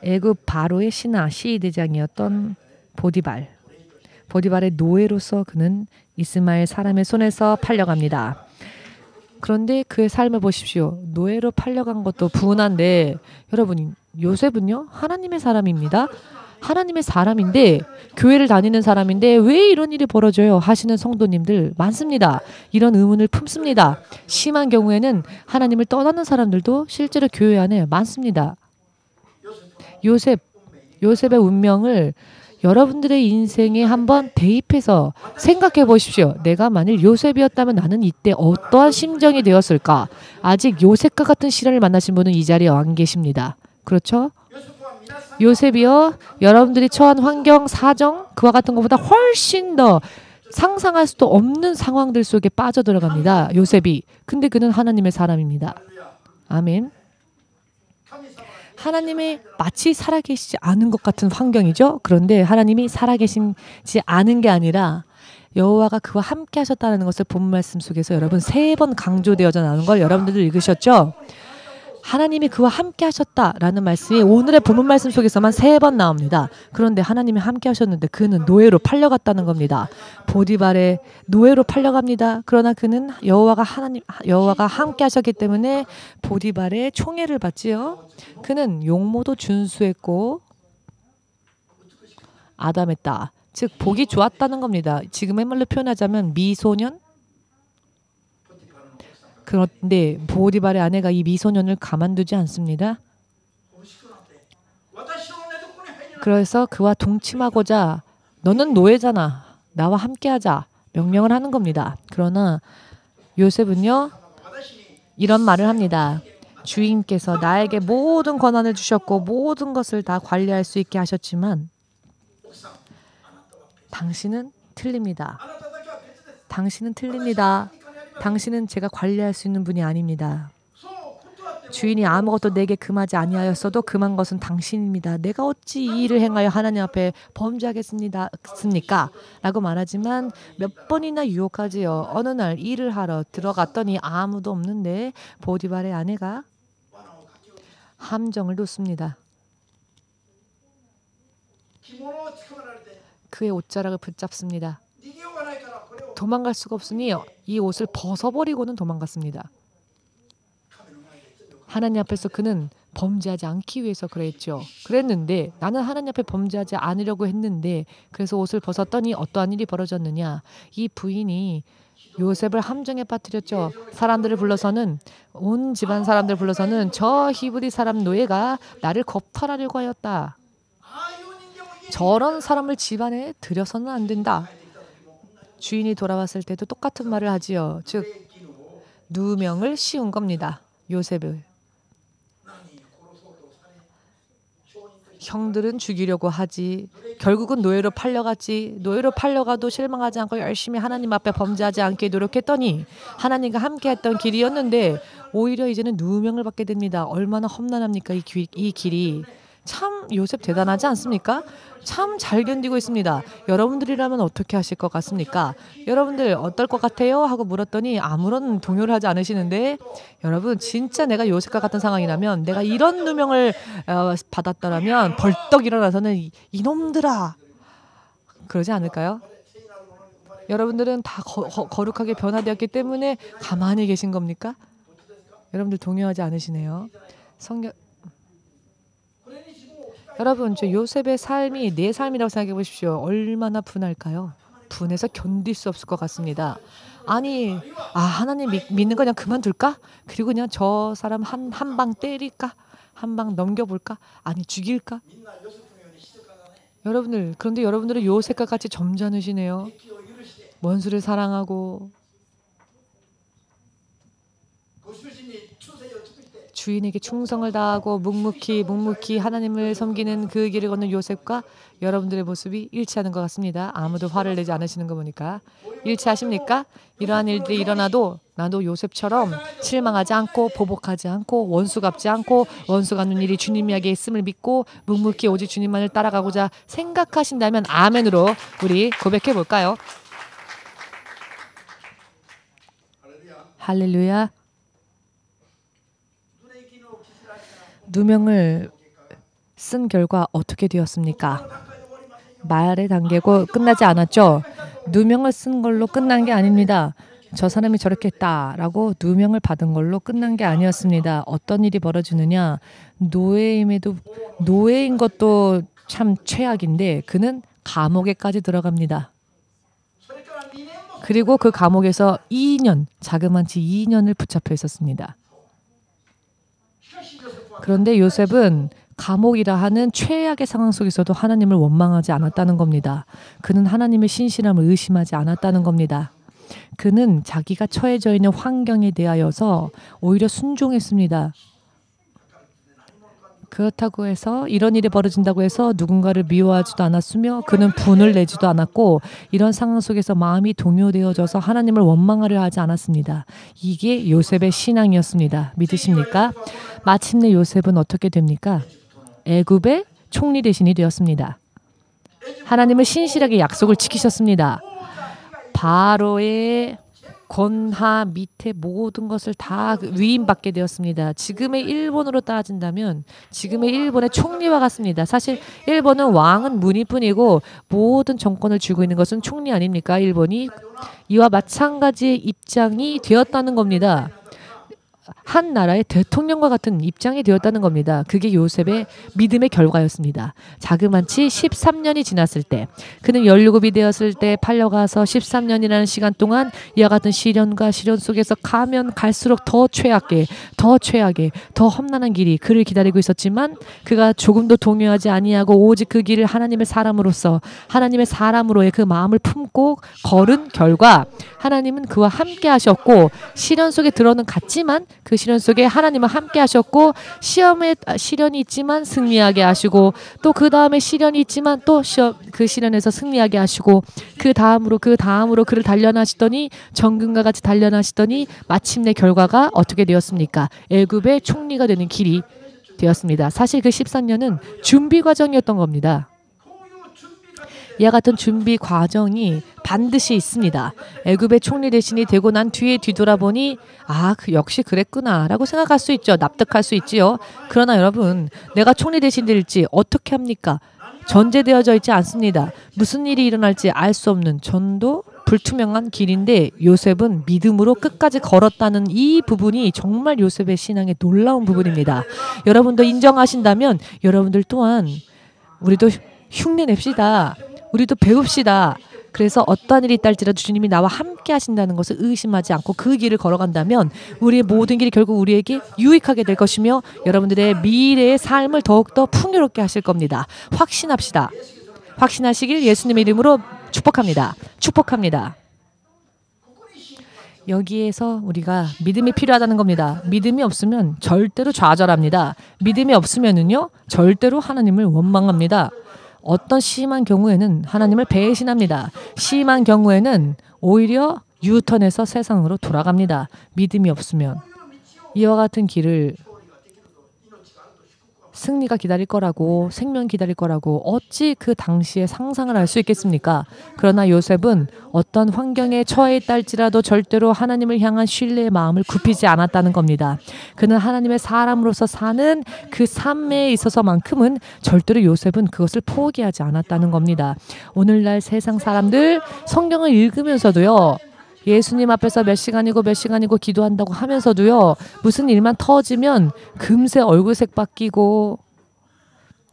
애굽 바로의 신하 시대장이었던 보디발. 보디발의 노예로서 그는 이스마엘 사람의 손에서 팔려갑니다. 그런데 그의 삶을 보십시오. 노예로 팔려간 것도 분한데 여러분 요셉은요 하나님의 사람입니다. 하나님의 사람인데 교회를 다니는 사람인데 왜 이런 일이 벌어져요 하시는 성도님들 많습니다. 이런 의문을 품습니다. 심한 경우에는 하나님을 떠나는 사람들도 실제로 교회 안에 많습니다. 요셉의 운명을 여러분들의 인생에 한번 대입해서 생각해 보십시오. 내가 만일 요셉이었다면 나는 이때 어떠한 심정이 되었을까? 아직 요셉과 같은 시련을 만나신 분은 이 자리에 안 계십니다. 그렇죠? 요셉이요. 여러분들이 처한 환경, 사정, 그와 같은 것보다 훨씬 더 상상할 수도 없는 상황들 속에 빠져들어갑니다. 요셉이. 근데 그는 하나님의 사람입니다. 아멘. 하나님이 마치 살아계시지 않은 것 같은 환경이죠. 그런데 하나님이 살아계시지 않은 게 아니라 여호와가 그와 함께 하셨다는 것을 본 말씀 속에서 여러분 3번 강조되어져 나오는 걸 여러분들도 읽으셨죠? 하나님이 그와 함께 하셨다라는 말씀이 오늘의 본문 말씀 속에서만 3번 나옵니다. 그런데 하나님이 함께 하셨는데 그는 노예로 팔려갔다는 겁니다. 보디발의 노예로 팔려갑니다. 그러나 그는 여호와가 함께 하셨기 때문에 보디발의 총애를 받지요. 그는 용모도 준수했고 아담했다. 즉 복이 좋았다는 겁니다. 지금의 말로 표현하자면 미소년? 그런데 보디발의 아내가 이 미소년을 가만두지 않습니다. 그래서 그와 동침하고자 너는 노예잖아. 나와 함께하자. 명령을 하는 겁니다. 그러나 요셉은요. 이런 말을 합니다. 주인께서 나에게 모든 권한을 주셨고 모든 것을 다 관리할 수 있게 하셨지만 당신은 틀립니다. 당신은 틀립니다. 당신은 제가 관리할 수 있는 분이 아닙니다. 주인이 아무것도 내게 금하지 아니하였어도 금한 것은 당신입니다. 내가 어찌 이 일을 행하여 하나님 앞에 범죄하겠습니까? 라고 말하지만 몇 번이나 유혹하지요. 어느 날 일을 하러 들어갔더니 아무도 없는데 보디발의 아내가 함정을 놓습니다. 그의 옷자락을 붙잡습니다. 도망갈 수가 없으니 이 옷을 벗어버리고는 도망갔습니다. 하나님 앞에서 그는 범죄하지 않기 위해서 그랬는데 나는 하나님 앞에 범죄하지 않으려고 했는데 그래서 옷을 벗었더니 어떠한 일이 벌어졌느냐. 이 부인이 요셉을 함정에 빠뜨렸죠. 사람들을 불러서는 온 집안 사람들을 불러서는 저 히브리 사람 노예가 나를 겁탈하려고 하였다. 저런 사람을 집안에 들여서는 안 된다. 주인이 돌아왔을 때도 똑같은 말을 하지요. 즉 누명을 씌운 겁니다. 요셉을. 형들은 죽이려고 하지. 결국은 노예로 팔려갔지. 노예로 팔려가도 실망하지 않고 열심히 하나님 앞에 범죄하지 않게 노력했더니 하나님과 함께했던 길이었는데 오히려 이제는 누명을 받게 됩니다. 얼마나 험난합니까? 이 길이. 참 요셉 대단하지 않습니까? 참 잘 견디고 있습니다. 여러분들이라면 어떻게 하실 것 같습니까? 여러분들 어떨 것 같아요? 하고 물었더니 아무런 동요를 하지 않으시는데 여러분 진짜 내가 요셉과 같은 상황이라면 내가 이런 누명을 받았더라면 벌떡 일어나서는 이놈들아 그러지 않을까요? 여러분들은 다 거룩하게 변화되었기 때문에 가만히 계신 겁니까? 여러분들 동요하지 않으시네요. 여러분, 저 요셉의 삶이 내 삶이라고 생각해 보십시오. 얼마나 분할까요? 분해서 견딜 수 없을 것 같습니다. 아니, 하나님 믿는 거 그냥 그만둘까? 그리고 그냥 저 사람 한 방 때릴까? 한 방 넘겨볼까? 아니, 죽일까? 여러분들, 그런데 여러분들은 요셉과 같이 점잖으시네요. 원수를 사랑하고 주인에게 충성을 다하고 묵묵히 하나님을 섬기는 그 길을 걷는 요셉과 여러분들의 모습이 일치하는 것 같습니다. 아무도 화를 내지 않으시는 거 보니까. 일치하십니까? 이러한 일들이 일어나도 나도 요셉처럼 실망하지 않고 보복하지 않고 원수 갚지 않고 원수 갚는 일이 주님에게 있음을 믿고 묵묵히 오직 주님만을 따라가고자 생각하신다면 아멘으로 우리 고백해 볼까요? 할렐루야. 누명을 쓴 결과 어떻게 되었습니까? 말의 단계고 끝나지 않았죠. 누명을 쓴 걸로 끝난 게 아닙니다. 저 사람이 저렇게 했다라고 누명을 받은 걸로 끝난 게 아니었습니다. 어떤 일이 벌어지느냐. 노예인 것도 참 최악인데 그는 감옥에까지 들어갑니다. 그리고 그 감옥에서 2년, 자그만치 2년을 붙잡혀 있었습니다. 그런데 요셉은 감옥이라 하는 최악의 상황 속에서도 하나님을 원망하지 않았다는 겁니다. 그는 하나님의 신실함을 의심하지 않았다는 겁니다. 그는 자기가 처해져 있는 환경에 대하여서 오히려 순종했습니다. 그렇다고 해서 이런 일이 벌어진다고 해서 누군가를 미워하지도 않았으며 그는 분을 내지도 않았고 이런 상황 속에서 마음이 동요되어져서 하나님을 원망하려 하지 않았습니다. 이게 요셉의 신앙이었습니다. 믿으십니까? 마침내 요셉은 어떻게 됩니까? 애굽의 총리 대신이 되었습니다. 하나님은 신실하게 약속을 지키셨습니다. 바로의 권하 밑에 모든 것을 다 위임받게 되었습니다. 지금의 일본으로 따진다면 지금의 일본의 총리와 같습니다. 사실 일본은 왕은 무늬뿐이고 모든 정권을 쥐고 있는 것은 총리 아닙니까? 일본이 이와 마찬가지의 입장이 되었다는 겁니다. 한 나라의 대통령과 같은 입장이 되었다는 겁니다. 그게 요셉의 믿음의 결과였습니다. 자그마치 13년이 지났을 때 그는 17이 되었을 때 팔려가서 13년이라는 시간 동안 이와 같은 시련과 시련 속에서 가면 갈수록 더 최악에 더 험난한 길이 그를 기다리고 있었지만 그가 조금도 동요하지 아니하고 오직 그 길을 하나님의 사람으로의 그 마음을 품고 걸은 결과 하나님은 그와 함께 하셨고 시련 속에 들어는 갔지만 그 시련 속에 하나님은 함께 하셨고 시련이 있지만 승리하게 하시고 또 그 다음에 시련이 있지만 또 그 시련에서 승리하게 하시고 그 다음으로 그를 단련하시더니 정금과 같이 단련하시더니 마침내 결과가 어떻게 되었습니까? 애굽의 총리가 되는 길이 되었습니다. 사실 그 13년은 준비 과정이었던 겁니다. 이와 같은 준비 과정이 반드시 있습니다. 애굽의 총리 대신이 되고 난 뒤에 뒤돌아보니 역시 그랬구나라고 생각할 수 있죠. 납득할 수 있지요. 그러나 여러분, 내가 총리 대신 될지 어떻게 합니까? 전제되어져 있지 않습니다. 무슨 일이 일어날지 알 수 없는 전도 불투명한 길인데 요셉은 믿음으로 끝까지 걸었다는 이 부분이 정말 요셉의 신앙의 놀라운 부분입니다. 여러분도 인정하신다면 여러분들 또한 우리도 흉내 냅시다. 우리도 배웁시다. 그래서 어떠한 일이 있달지라도 주님이 나와 함께 하신다는 것을 의심하지 않고 그 길을 걸어간다면 우리의 모든 길이 결국 우리에게 유익하게 될 것이며 여러분들의 미래의 삶을 더욱더 풍요롭게 하실 겁니다. 확신합시다. 확신하시길 예수님의 이름으로 축복합니다. 축복합니다. 여기에서 우리가 믿음이 필요하다는 겁니다. 믿음이 없으면 절대로 좌절합니다. 믿음이 없으면은요 절대로 하나님을 원망합니다. 어떤 심한 경우에는 하나님을 배신합니다. 심한 경우에는 오히려 유턴해서 세상으로 돌아갑니다. 믿음이 없으면 이와 같은 길을 승리가 기다릴 거라고 생명 기다릴 거라고 어찌 그 당시에 상상을 할 수 있겠습니까? 그러나 요셉은 어떤 환경에 처해 있달지라도 절대로 하나님을 향한 신뢰의 마음을 굽히지 않았다는 겁니다. 그는 하나님의 사람으로서 사는 그 삶에 있어서만큼은 절대로 요셉은 그것을 포기하지 않았다는 겁니다. 오늘날 세상 사람들 성경을 읽으면서도요. 예수님 앞에서 몇 시간이고 기도한다고 하면서도요. 무슨 일만 터지면 금세 얼굴색 바뀌고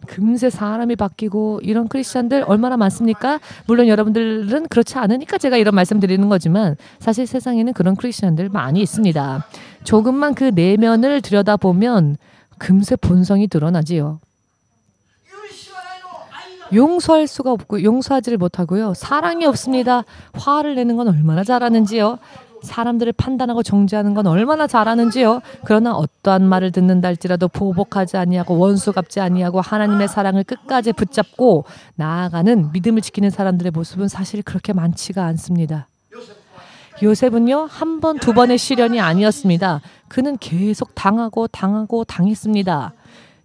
금세 사람이 바뀌고 이런 크리스찬들 얼마나 많습니까? 물론 여러분들은 그렇지 않으니까 제가 이런 말씀 드리는 거지만 사실 세상에는 그런 크리스찬들 많이 있습니다. 조금만 그 내면을 들여다보면 금세 본성이 드러나지요. 용서할 수가 없고 용서하지를 못하고요. 사랑이 없습니다. 화를 내는 건 얼마나 잘하는지요. 사람들을 판단하고 정죄하는 건 얼마나 잘하는지요. 그러나 어떠한 말을 듣는다 할지라도 보복하지 아니하고 원수 갚지 아니하고 하나님의 사랑을 끝까지 붙잡고 나아가는 믿음을 지키는 사람들의 모습은 사실 그렇게 많지가 않습니다. 요셉은요. 한 번, 두 번의 시련이 아니었습니다. 그는 계속 당했습니다.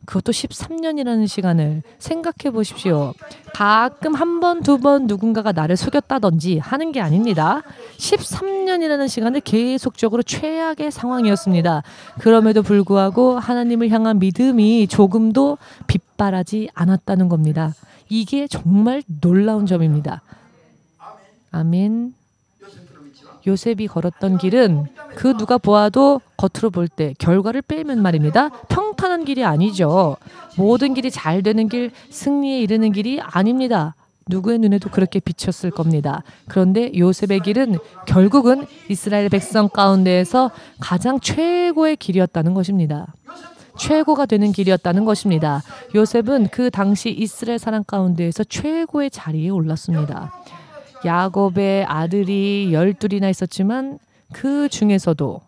그것도 13년이라는 시간을 생각해 보십시오. 가끔 한 번, 두 번 누군가가 나를 속였다든지 하는 게 아닙니다. 13년이라는 시간을 계속적으로 최악의 상황이었습니다. 그럼에도 불구하고 하나님을 향한 믿음이 조금도 빗발하지 않았다는 겁니다. 이게 정말 놀라운 점입니다. 아멘. 요셉이 걸었던 길은 그 누가 보아도 겉으로 볼 때 결과를 빼면 말입니다. 평탄한 길이 아니죠. 모든 길이 잘 되는 길, 승리에 이르는 길이 아닙니다. 누구의 눈에도 그렇게 비쳤을 겁니다. 그런데 요셉의 길은 결국은 이스라엘 백성 가운데에서 가장 최고의 길이었다는 것입니다. 최고가 되는 길이었다는 것입니다. 요셉은 그 당시 이스라엘 사람 가운데에서 최고의 자리에 올랐습니다. 야곱의 아들이 12이나 있었지만 그 중에서도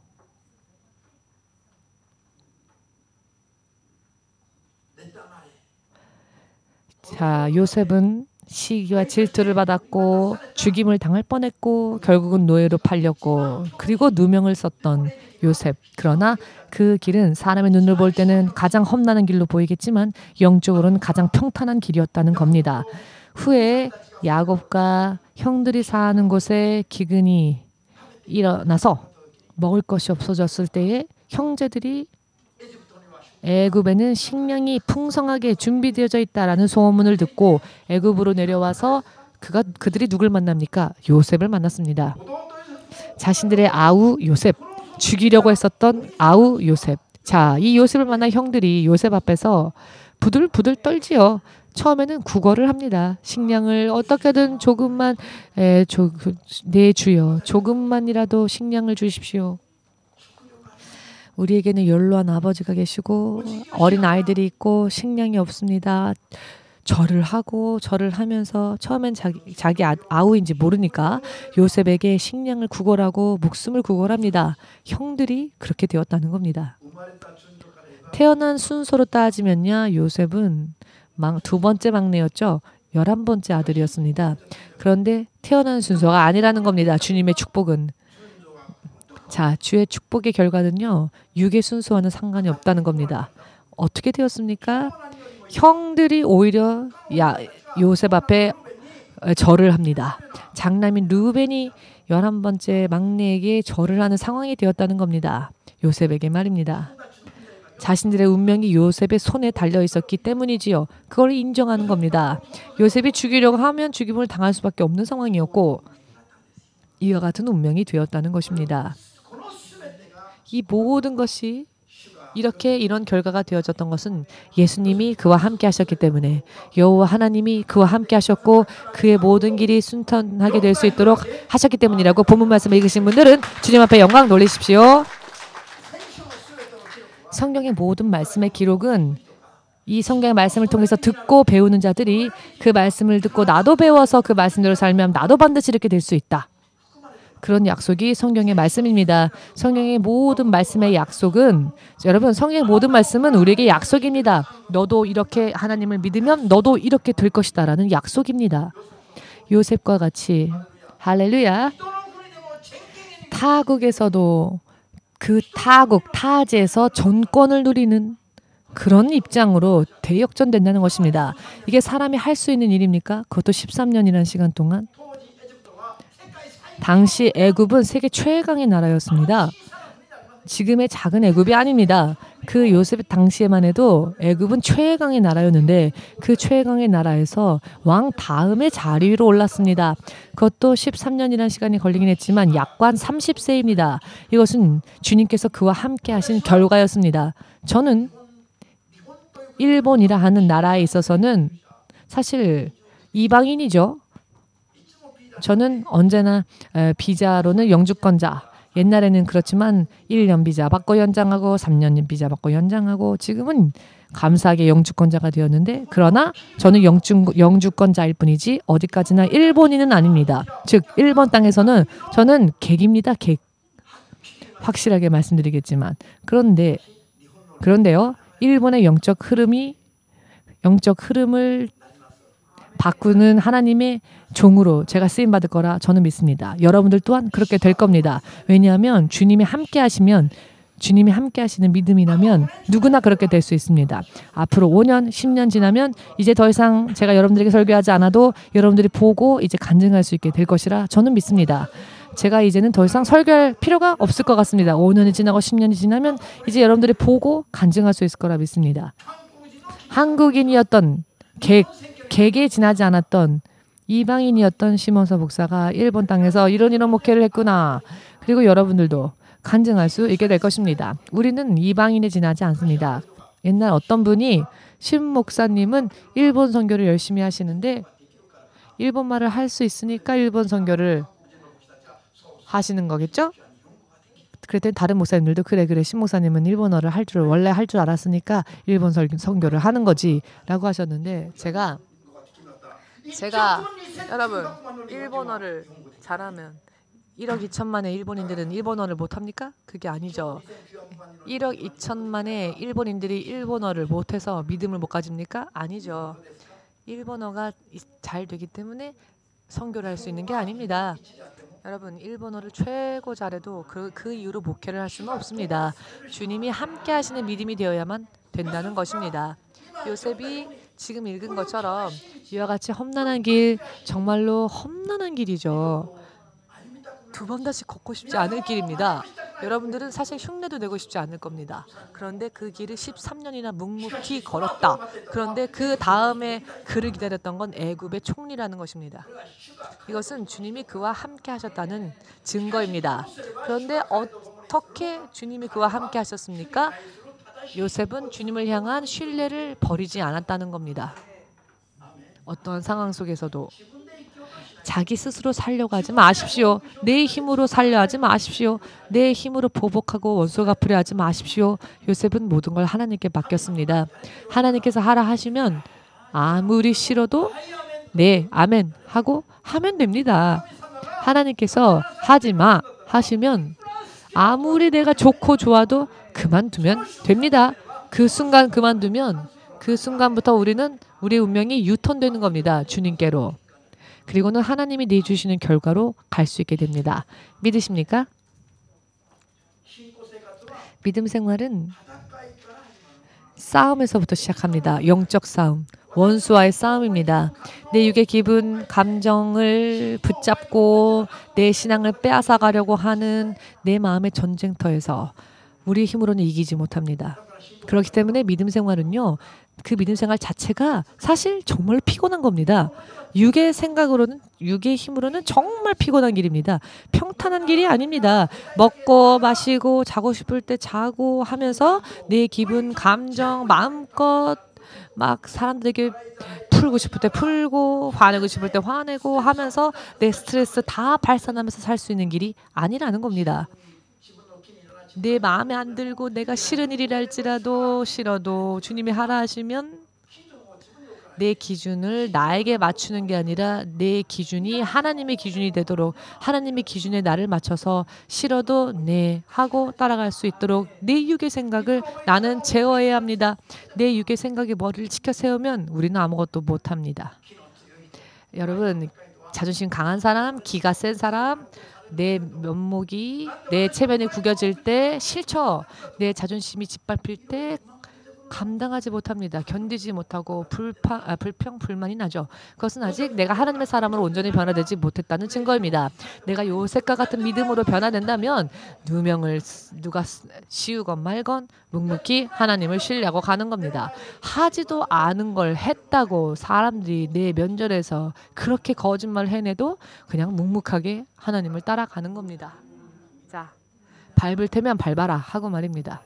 요셉은 시기와 질투를 받았고 죽임을 당할 뻔했고 결국은 노예로 팔렸고 그리고 누명을 썼던 요셉. 그러나 그 길은 사람의 눈을 볼 때는 가장 험난한 길로 보이겠지만 영적으로는 가장 평탄한 길이었다는 겁니다. 후에 야곱과 형들이 사는 곳에 기근이 일어나서 먹을 것이 없어졌을 때에 형제들이 애굽에는 식량이 풍성하게 준비되어져 있다라는 소문을 듣고 애굽으로 내려와서 그들이 누굴 만납니까? 요셉을 만났습니다. 자신들의 아우 요셉, 죽이려고 했었던 아우 요셉. 이 요셉을 만난 형들이 요셉 앞에서 부들부들 떨지요. 처음에는 구걸을 합니다. 식량을 어떻게든 조금만 네 주여, 조금만이라도 식량을 주십시오. 우리에게는 연로한 아버지가 계시고 어린 아이들이 있고 식량이 없습니다. 절을 하면서 처음엔 자기 아우인지 모르니까 요셉에게 식량을 구걸하고 목숨을 구걸합니다. 형들이 그렇게 되었다는 겁니다. 태어난 순서로 따지면요, 요셉은 두 번째 막내였죠. 11번째 아들이었습니다. 그런데 태어난 순서가 아니라는 겁니다. 주님의 축복은. 주의 축복의 결과는요, 육의 순서와는 상관이 없다는 겁니다. 어떻게 되었습니까? 형들이 오히려 요셉 앞에 절을 합니다. 장남인 루벤이 11번째 막내에게 절을 하는 상황이 되었다는 겁니다. 요셉에게 말입니다. 자신들의 운명이 요셉의 손에 달려 있었기 때문이지요. 그걸 인정하는 겁니다. 요셉이 죽이려고 하면 죽임을 당할 수밖에 없는 상황이었고 이와 같은 운명이 되었다는 것입니다. 이 모든 것이 이런 결과가 되어졌던 것은 예수님이 그와 함께 하셨기 때문에, 여호와 하나님이 그와 함께 하셨고 그의 모든 길이 순탄하게 될 수 있도록 하셨기 때문이라고 본문 말씀을 읽으신 분들은 주님 앞에 영광 돌리십시오. 성경의 모든 말씀의 기록은 이 성경의 말씀을 통해서 듣고 배우는 자들이 그 말씀을 듣고 나도 배워서 그 말씀대로 살면 나도 반드시 이렇게 될 수 있다. 그런 약속이 성경의 말씀입니다. 성경의 모든 말씀의 약속은, 여러분, 성경의 모든 말씀은 우리에게 약속입니다. 너도 이렇게 하나님을 믿으면 너도 이렇게 될 것이다 라는 약속입니다. 요셉과 같이 할렐루야. 타국에서도 그 타지에서 전권을 누리는 그런 입장으로 대역전된다는 것입니다. 이게 사람이 할 수 있는 일입니까? 그것도 13년이라는 시간 동안. 당시 애굽은 세계 최강의 나라였습니다. 지금의 작은 애굽이 아닙니다. 그 요셉 당시에만 해도 애굽은 최강의 나라였는데 그 최강의 나라에서 왕 다음에 자리 위로 올랐습니다. 그것도 13년이라는 시간이 걸리긴 했지만 약관 30세입니다. 이것은 주님께서 그와 함께 하신 결과였습니다. 저는 일본이라 하는 나라에 있어서는 사실 이방인이죠. 저는 언제나 비자로는 영주권자. 옛날에는 그렇지만 1년 비자 받고 연장하고 3년 비자 받고 연장하고 지금은 감사하게 영주권자가 되었는데, 그러나 저는 영주권자일 뿐이지 어디까지나 일본인은 아닙니다. 즉 일본 땅에서는 저는 객입니다. 객. 확실하게 말씀드리겠지만 그런데요. 일본의 영적 흐름을 바꾸는 하나님의 종으로 제가 쓰임받을 거라 저는 믿습니다. 여러분들 또한 그렇게 될 겁니다. 왜냐하면 주님이 함께 하시는 믿음이라면 누구나 그렇게 될 수 있습니다. 앞으로 5년, 10년 지나면 이제 더 이상 제가 여러분들에게 설교하지 않아도 여러분들이 보고 이제 간증할 수 있게 될 것이라 저는 믿습니다. 제가 이제는 더 이상 설교할 필요가 없을 것 같습니다. 5년이 지나고 10년이 지나면 이제 여러분들이 보고 간증할 수 있을 거라 믿습니다. 한국인이었던 객에 지나지 않았던 이방인이었던 시몬서 목사가 일본 땅에서 이런 목회를 했구나. 그리고 여러분들도 간증할 수 있게 될 것입니다. 우리는 이방인에 지나지 않습니다. 옛날 어떤 분이 신 목사님은 일본 선교를 열심히 하시는데 일본말을 할 수 있으니까 일본 선교를 하시는 거겠죠? 그랬더니 다른 목사님들도 그래 신목사님은 일본어를 원래 할 줄 알았으니까 일본 선교를 하는 거지라고 하셨는데 제가 여러분 일본어를 잘하면 1억 2천만의 일본인들은 일본어를 못합니까? 그게 아니죠. 1억 2천만의 일본인들이 일본어를 못해서 믿음을 못 가집니까? 아니죠. 일본어가 잘 되기 때문에 선교를 할 수 있는 게 아닙니다. 여러분 일본어를 최고 잘해도 그 이후로 목회를 할 수는 없습니다. 주님이 함께 하시는 믿음이 되어야만 된다는 것입니다. 요셉이 지금 읽은 것처럼 이와 같이 험난한 길, 정말로 험난한 길이죠. 두 번 다시 걷고 싶지 않을 길입니다. 여러분들은 사실 흉내도 내고 싶지 않을 겁니다. 그런데 그 길을 13년이나 묵묵히 걸었다. 그런데 그 다음에 그를 기다렸던 건 애굽의 총리라는 것입니다. 이것은 주님이 그와 함께 하셨다는 증거입니다. 그런데 어떻게 주님이 그와 함께 하셨습니까? 요셉은 주님을 향한 신뢰를 버리지 않았다는 겁니다. 어떠한 상황 속에서도 자기 스스로 살려고 하지 마십시오. 내 힘으로 살려 하지 마십시오. 내 힘으로 보복하고 원수 갚으려 하지 마십시오. 요셉은 모든 걸 하나님께 맡겼습니다. 하나님께서 하라 하시면 아무리 싫어도 네, 아멘 하고 하면 됩니다. 하나님께서 하지 마 하시면 아무리 내가 좋고 좋아도 그만두면 됩니다. 그 순간 그만두면 그 순간부터 우리의 운명이 유턴되는 겁니다. 주님께로. 그리고는 하나님이 내주시는 결과로 갈 수 있게 됩니다. 믿으십니까? 믿음 생활은 싸움에서부터 시작합니다. 영적 싸움, 원수와의 싸움입니다. 내 육의 기분, 감정을 붙잡고 내 신앙을 빼앗아가려고 하는 내 마음의 전쟁터에서 우리 힘으로는 이기지 못합니다. 그렇기 때문에 믿음 생활은요. 그 믿음 생활 자체가 사실 정말 피곤한 겁니다. 육의 생각으로는, 육의 힘으로는 정말 피곤한 길입니다. 평탄한 길이 아닙니다. 먹고 마시고 자고 싶을 때 자고 하면서 내 기분, 감정, 마음껏 막 사람들에게 풀고 싶을 때 풀고 화내고 싶을 때 화내고 하면서 내 스트레스 다 발산하면서 살 수 있는 길이 아니라는 겁니다. 내 마음에 안 들고 내가 싫은 일이랄지라도 싫어도 주님이 하라 하시면 내 기준을 나에게 맞추는 게 아니라 내 기준이 하나님의 기준이 되도록 하나님의 기준에 나를 맞춰서 싫어도 네 하고 따라갈 수 있도록 내 육의 생각을 나는 제어해야 합니다. 내 육의 생각에 머리를 치켜 세우면 우리는 아무것도 못합니다. 여러분 자존심 강한 사람, 기가 센 사람 내 면목이 내 체면이 구겨질 때 싫죠. 내 자존심이 짓밟힐 때 감당하지 못합니다. 견디지 못하고 불평, 불만이 나죠. 그것은 아직 내가 하나님의 사람으로 온전히 변화되지 못했다는 증거입니다. 내가 요셉과 같은 믿음으로 변화된다면 누명을 누가 씌우건 말건 묵묵히 하나님을 신뢰하고 가는 겁니다. 하지도 않은 걸 했다고 사람들이 내 면전에서 그렇게 거짓말을 해내도 그냥 묵묵하게 하나님을 따라가는 겁니다. 자, 밟을 테면 밟아라 하고 말입니다.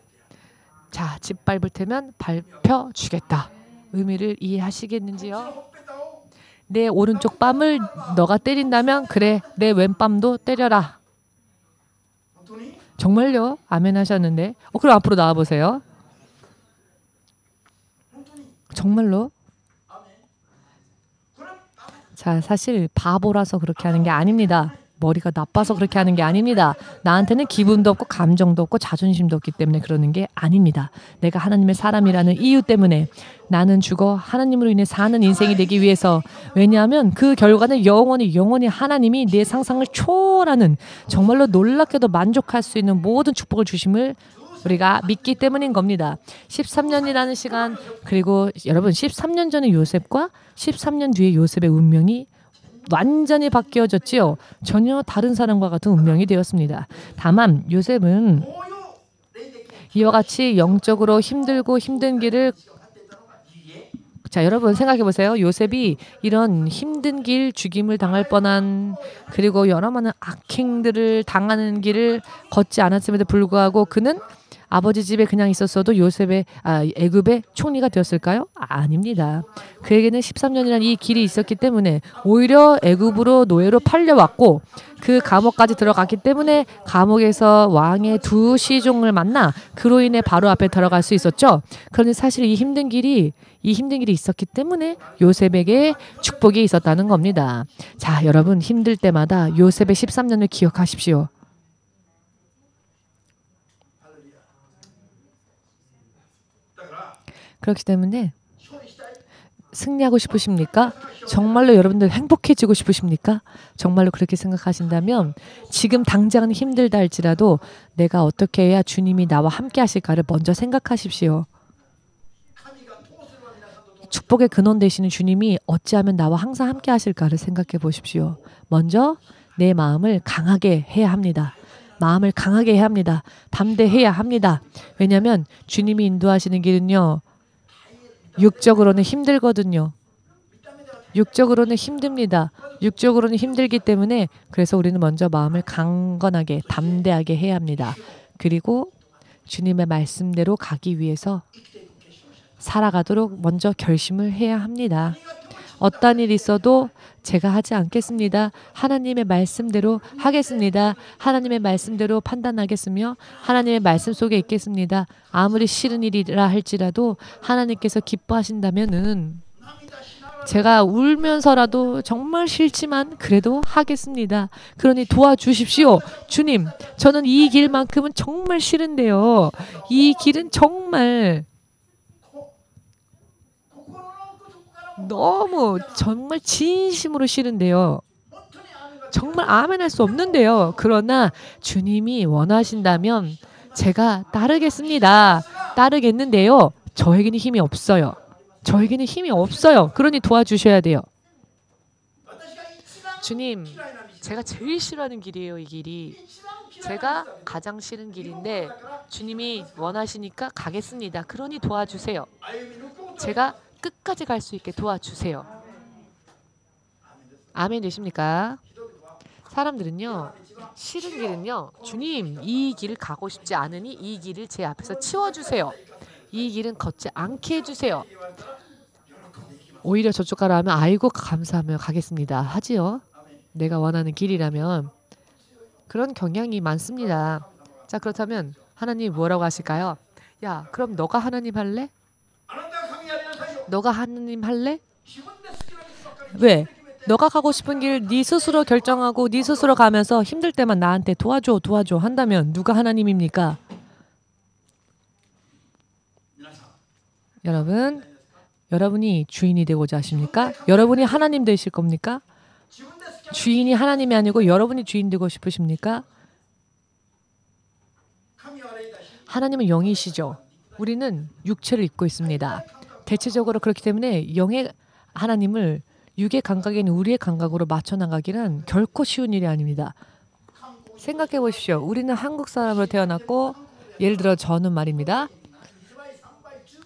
자, 짓밟을 테면 밟혀주겠다. 의미를 이해하시겠는지요? 내 오른쪽 뺨을 너가 때린다면 그래, 내 왼뺨도 때려라. 정말요? 아멘 하셨는데 그럼 앞으로 나와보세요. 정말로? 자, 사실 바보라서 그렇게 하는 게 아닙니다. 머리가 나빠서 그렇게 하는 게 아닙니다. 나한테는 기분도 없고 감정도 없고 자존심도 없기 때문에 그러는 게 아닙니다. 내가 하나님의 사람이라는 이유 때문에 나는 죽어 하나님으로 인해 사는 인생이 되기 위해서. 왜냐하면 그 결과는 영원히 하나님이 내 상상을 초월하는 정말로 놀랍게도 만족할 수 있는 모든 축복을 주심을 우리가 믿기 때문인 겁니다. 13년이라는 시간, 그리고 여러분 13년 전의 요셉과 13년 뒤의 요셉의 운명이 완전히 바뀌어졌지요. 전혀 다른 사람과 같은 운명이 되었습니다. 다만 요셉은 이와 같이 영적으로 힘들고 힘든 길을 자, 여러분 생각해 보세요. 요셉이 이런 힘든 길, 죽임을 당할 뻔한 그리고 여러 많은 악행들을 당하는 길을 걷지 않았음에도 불구하고 그는 아버지 집에 그냥 있었어도 애굽의 총리가 되었을까요? 아닙니다. 그에게는 13년이라는 이 길이 있었기 때문에 오히려 애굽으로 노예로 팔려왔고 그 감옥까지 들어갔기 때문에 감옥에서 왕의 두 시종을 만나 그로 인해 바로 앞에 들어갈 수 있었죠. 그런데 사실 이 힘든 길이 있었기 때문에 요셉에게 축복이 있었다는 겁니다. 자, 여러분 힘들 때마다 요셉의 13년을 기억하십시오. 그렇기 때문에 승리하고 싶으십니까? 정말로 여러분들 행복해지고 싶으십니까? 정말로 그렇게 생각하신다면 지금 당장은 힘들다 할지라도 내가 어떻게 해야 주님이 나와 함께 하실까를 먼저 생각하십시오. 축복의 근원 되시는 주님이 어찌하면 나와 항상 함께 하실까를 생각해 보십시오. 먼저 내 마음을 강하게 해야 합니다. 마음을 강하게 해야 합니다. 담대해야 합니다. 왜냐하면 주님이 인도하시는 길은요. 육적으로는 힘들거든요. 육적으로는 힘듭니다. 육적으로는 힘들기 때문에 그래서 우리는 먼저 마음을 강건하게 담대하게 해야 합니다. 그리고 주님의 말씀대로 가기 위해서 살아가도록 먼저 결심을 해야 합니다. 어떤 일이 있어도 제가 하지 않겠습니다. 하나님의 말씀대로 하겠습니다. 하나님의 말씀대로 판단하겠으며 하나님의 말씀 속에 있겠습니다. 아무리 싫은 일이라 할지라도 하나님께서 기뻐하신다면은 제가 울면서라도 정말 싫지만 그래도 하겠습니다. 그러니 도와주십시오. 주님, 저는 이 길만큼은 정말 싫은데요. 이 길은 정말 너무 정말 진심으로 싫은데요. 정말 아멘할 수 없는데요. 그러나 주님이 원하신다면 제가 따르겠습니다. 따르겠는데요. 저에게는 힘이 없어요. 저에게는 힘이 없어요. 그러니 도와주셔야 돼요. 주님, 제가 제일 싫어하는 길이에요. 이 길이. 제가 가장 싫은 길인데 주님이 원하시니까 가겠습니다. 그러니 도와주세요. 제가 끝까지 갈 수 있게 도와주세요. 아멘 되십니까? 사람들은요. 싫은 길은요. 주님, 이 길을 가고 싶지 않으니 이 길을 제 앞에서 치워주세요. 이 길은 걷지 않게 해주세요. 오히려 저쪽 가라 하면 아이고 감사하며 가겠습니다. 하지요. 내가 원하는 길이라면. 그런 경향이 많습니다. 자, 그렇다면 하나님 뭐라고 하실까요? 야, 그럼 너가 하나님 할래? 너가 하나님 할래? 왜? 너가 가고 싶은 길 네 스스로 결정하고 네 스스로 가면서 힘들 때만 나한테 도와줘 한다면 누가 하나님입니까? 여러분이 주인이 되고자 하십니까? 여러분이 하나님 되실 겁니까? 주인이 하나님이 아니고 여러분이 주인 되고 싶으십니까? 하나님은 영이시죠. 우리는 육체를 입고 있습니다. 대체적으로 그렇기 때문에 영의 하나님을 육의 감각에 있는 우리의 감각으로 맞춰 나가기는 결코 쉬운 일이 아닙니다. 생각해 보십시오. 우리는 한국 사람으로 태어났고 예를 들어 저는 말입니다.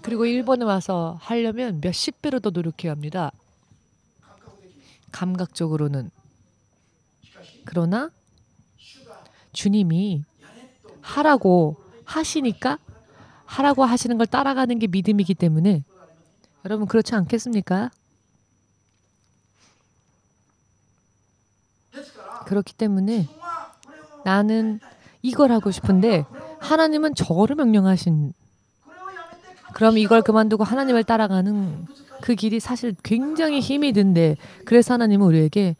그리고 일본에 와서 하려면 몇십 배로 더 노력해야 합니다. 감각적으로는. 그러나 주님이 하라고 하시니까 하라고 하시는 걸 따라가는 게 믿음이기 때문에 여러분 그렇지 않겠습니까? 그렇기 때문에 나는 이걸 하고 싶은데 하나님은 저거를 명령하신 그럼 이걸 그만두고 하나님을 따라가는 그 길이 사실 굉장히 힘이 든데 그래서 하나님은 우리에게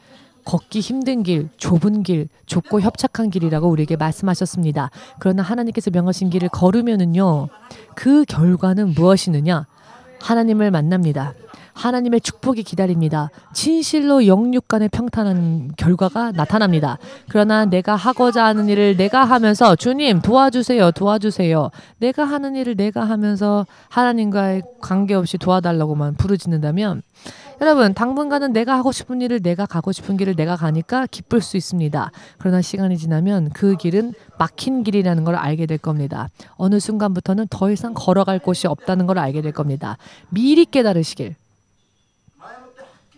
걷기 힘든 길, 좁은 길, 좁고 협착한 길이라고 우리에게 말씀하셨습니다. 그러나 하나님께서 명하신 길을 걸으면은요, 그 결과는 무엇이느냐? 하나님을 만납니다. 하나님의 축복이 기다립니다. 진실로 영육 간의 평탄한 결과가 나타납니다. 그러나 내가 하고자 하는 일을 내가 하면서 주님 도와주세요. 내가 하는 일을 내가 하면서 하나님과의 관계없이 도와달라고만 부르짖는다면 여러분 당분간은 내가 하고 싶은 일을 내가 가고 싶은 길을 내가 가니까 기쁠 수 있습니다. 그러나 시간이 지나면 그 길은 막힌 길이라는 걸 알게 될 겁니다. 어느 순간부터는 더 이상 걸어갈 곳이 없다는 걸 알게 될 겁니다. 미리 깨달으시길.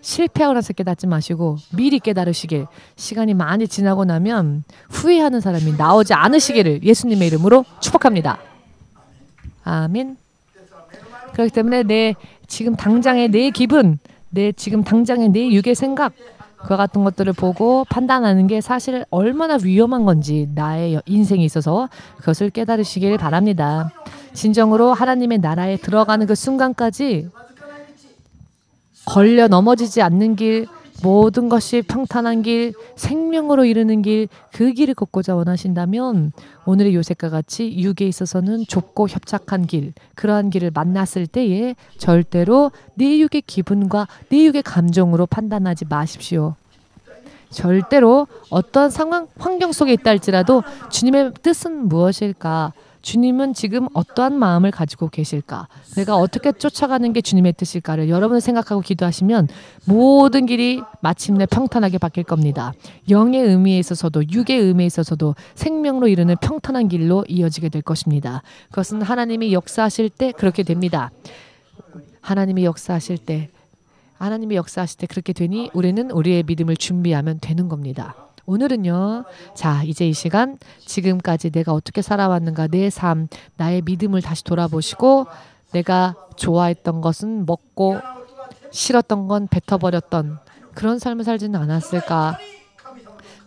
실패하고 나서 깨닫지 마시고 미리 깨달으시길. 시간이 많이 지나고 나면 후회하는 사람이 나오지 않으시기를 예수님의 이름으로 축복합니다. 아멘. 그렇기 때문에 내 지금 당장의 내 기분, 내 지금 당장의 내 육의 생각, 그와 같은 것들을 보고 판단하는 게 사실 얼마나 위험한 건지 나의 인생에 있어서 그것을 깨달으시길 바랍니다. 진정으로 하나님의 나라에 들어가는 그 순간까지 걸려 넘어지지 않는 길, 모든 것이 평탄한 길, 생명으로 이르는 길, 그 길을 걷고자 원하신다면 오늘의 요셉과 같이 육에 있어서는 좁고 협착한 길, 그러한 길을 만났을 때에 절대로 내 육의 기분과 내 육의 감정으로 판단하지 마십시오. 절대로 어떤 상황, 환경 속에 있다 할지라도 주님의 뜻은 무엇일까? 주님은 지금 어떠한 마음을 가지고 계실까? 내가 어떻게 쫓아가는 게 주님의 뜻일까를 여러분이 생각하고 기도하시면 모든 길이 마침내 평탄하게 바뀔 겁니다. 영의 의미에 있어서도 육의 의미에 있어서도 생명으로 이르는 평탄한 길로 이어지게 될 것입니다. 그것은 하나님이 역사하실 때 그렇게 됩니다. 하나님이 역사하실 때 그렇게 되니 우리는 우리의 믿음을 준비하면 되는 겁니다. 오늘은요. 자, 이제 이 시간 지금까지 내가 어떻게 살아왔는가, 내 삶, 나의 믿음을 다시 돌아보시고 내가 좋아했던 것은 먹고 싫었던 건 뱉어버렸던 그런 삶을 살지는 않았을까?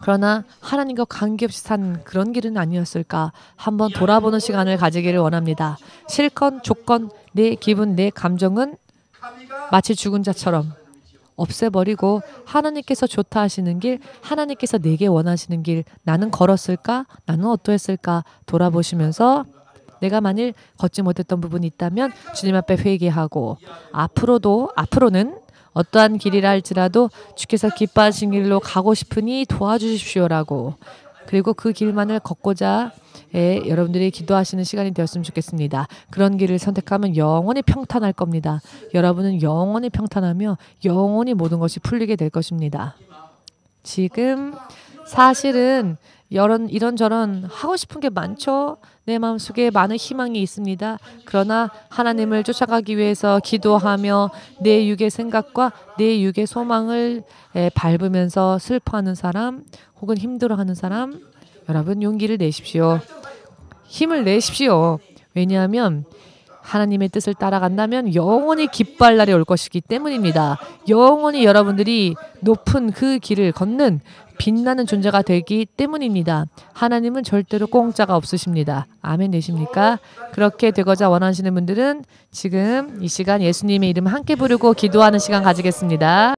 그러나 하나님과 관계없이 산 그런 길은 아니었을까? 한번 돌아보는 시간을 가지기를 원합니다. 실컷 조건, 내 기분, 내 감정은 마치 죽은 자처럼 없애버리고 하나님께서 좋다 하시는 길, 하나님께서 내게 원하시는 길, 나는 걸었을까? 나는 어떠했을까? 돌아보시면서 내가 만일 걷지 못했던 부분이 있다면 주님 앞에 회개하고 앞으로는 어떠한 길이라 할지라도 주께서 기뻐하신 길로 가고 싶으니 도와주십시오라고, 그리고 그 길만을 걷고자 여러분들이 기도하시는 시간이 되었으면 좋겠습니다. 그런 길을 선택하면 영원히 평탄할 겁니다. 여러분은 영원히 평탄하며 영원히 모든 것이 풀리게 될 것입니다. 지금 사실은 이런저런 하고 싶은 게 많죠. 내 마음속에 많은 희망이 있습니다. 그러나 하나님을 쫓아가기 위해서 기도하며 내 육의 생각과 내 육의 소망을 밟으면서 슬퍼하는 사람 혹은 힘들어하는 사람, 여러분 용기를 내십시오. 힘을 내십시오. 왜냐하면 하나님의 뜻을 따라간다면 영원히 기뻐할 날이 올 것이기 때문입니다. 영원히 여러분들이 높은 그 길을 걷는 빛나는 존재가 되기 때문입니다. 하나님은 절대로 공짜가 없으십니다. 아멘 되십니까? 그렇게 되고자 원하시는 분들은 지금 이 시간 예수님의 이름 함께 부르고 기도하는 시간 가지겠습니다.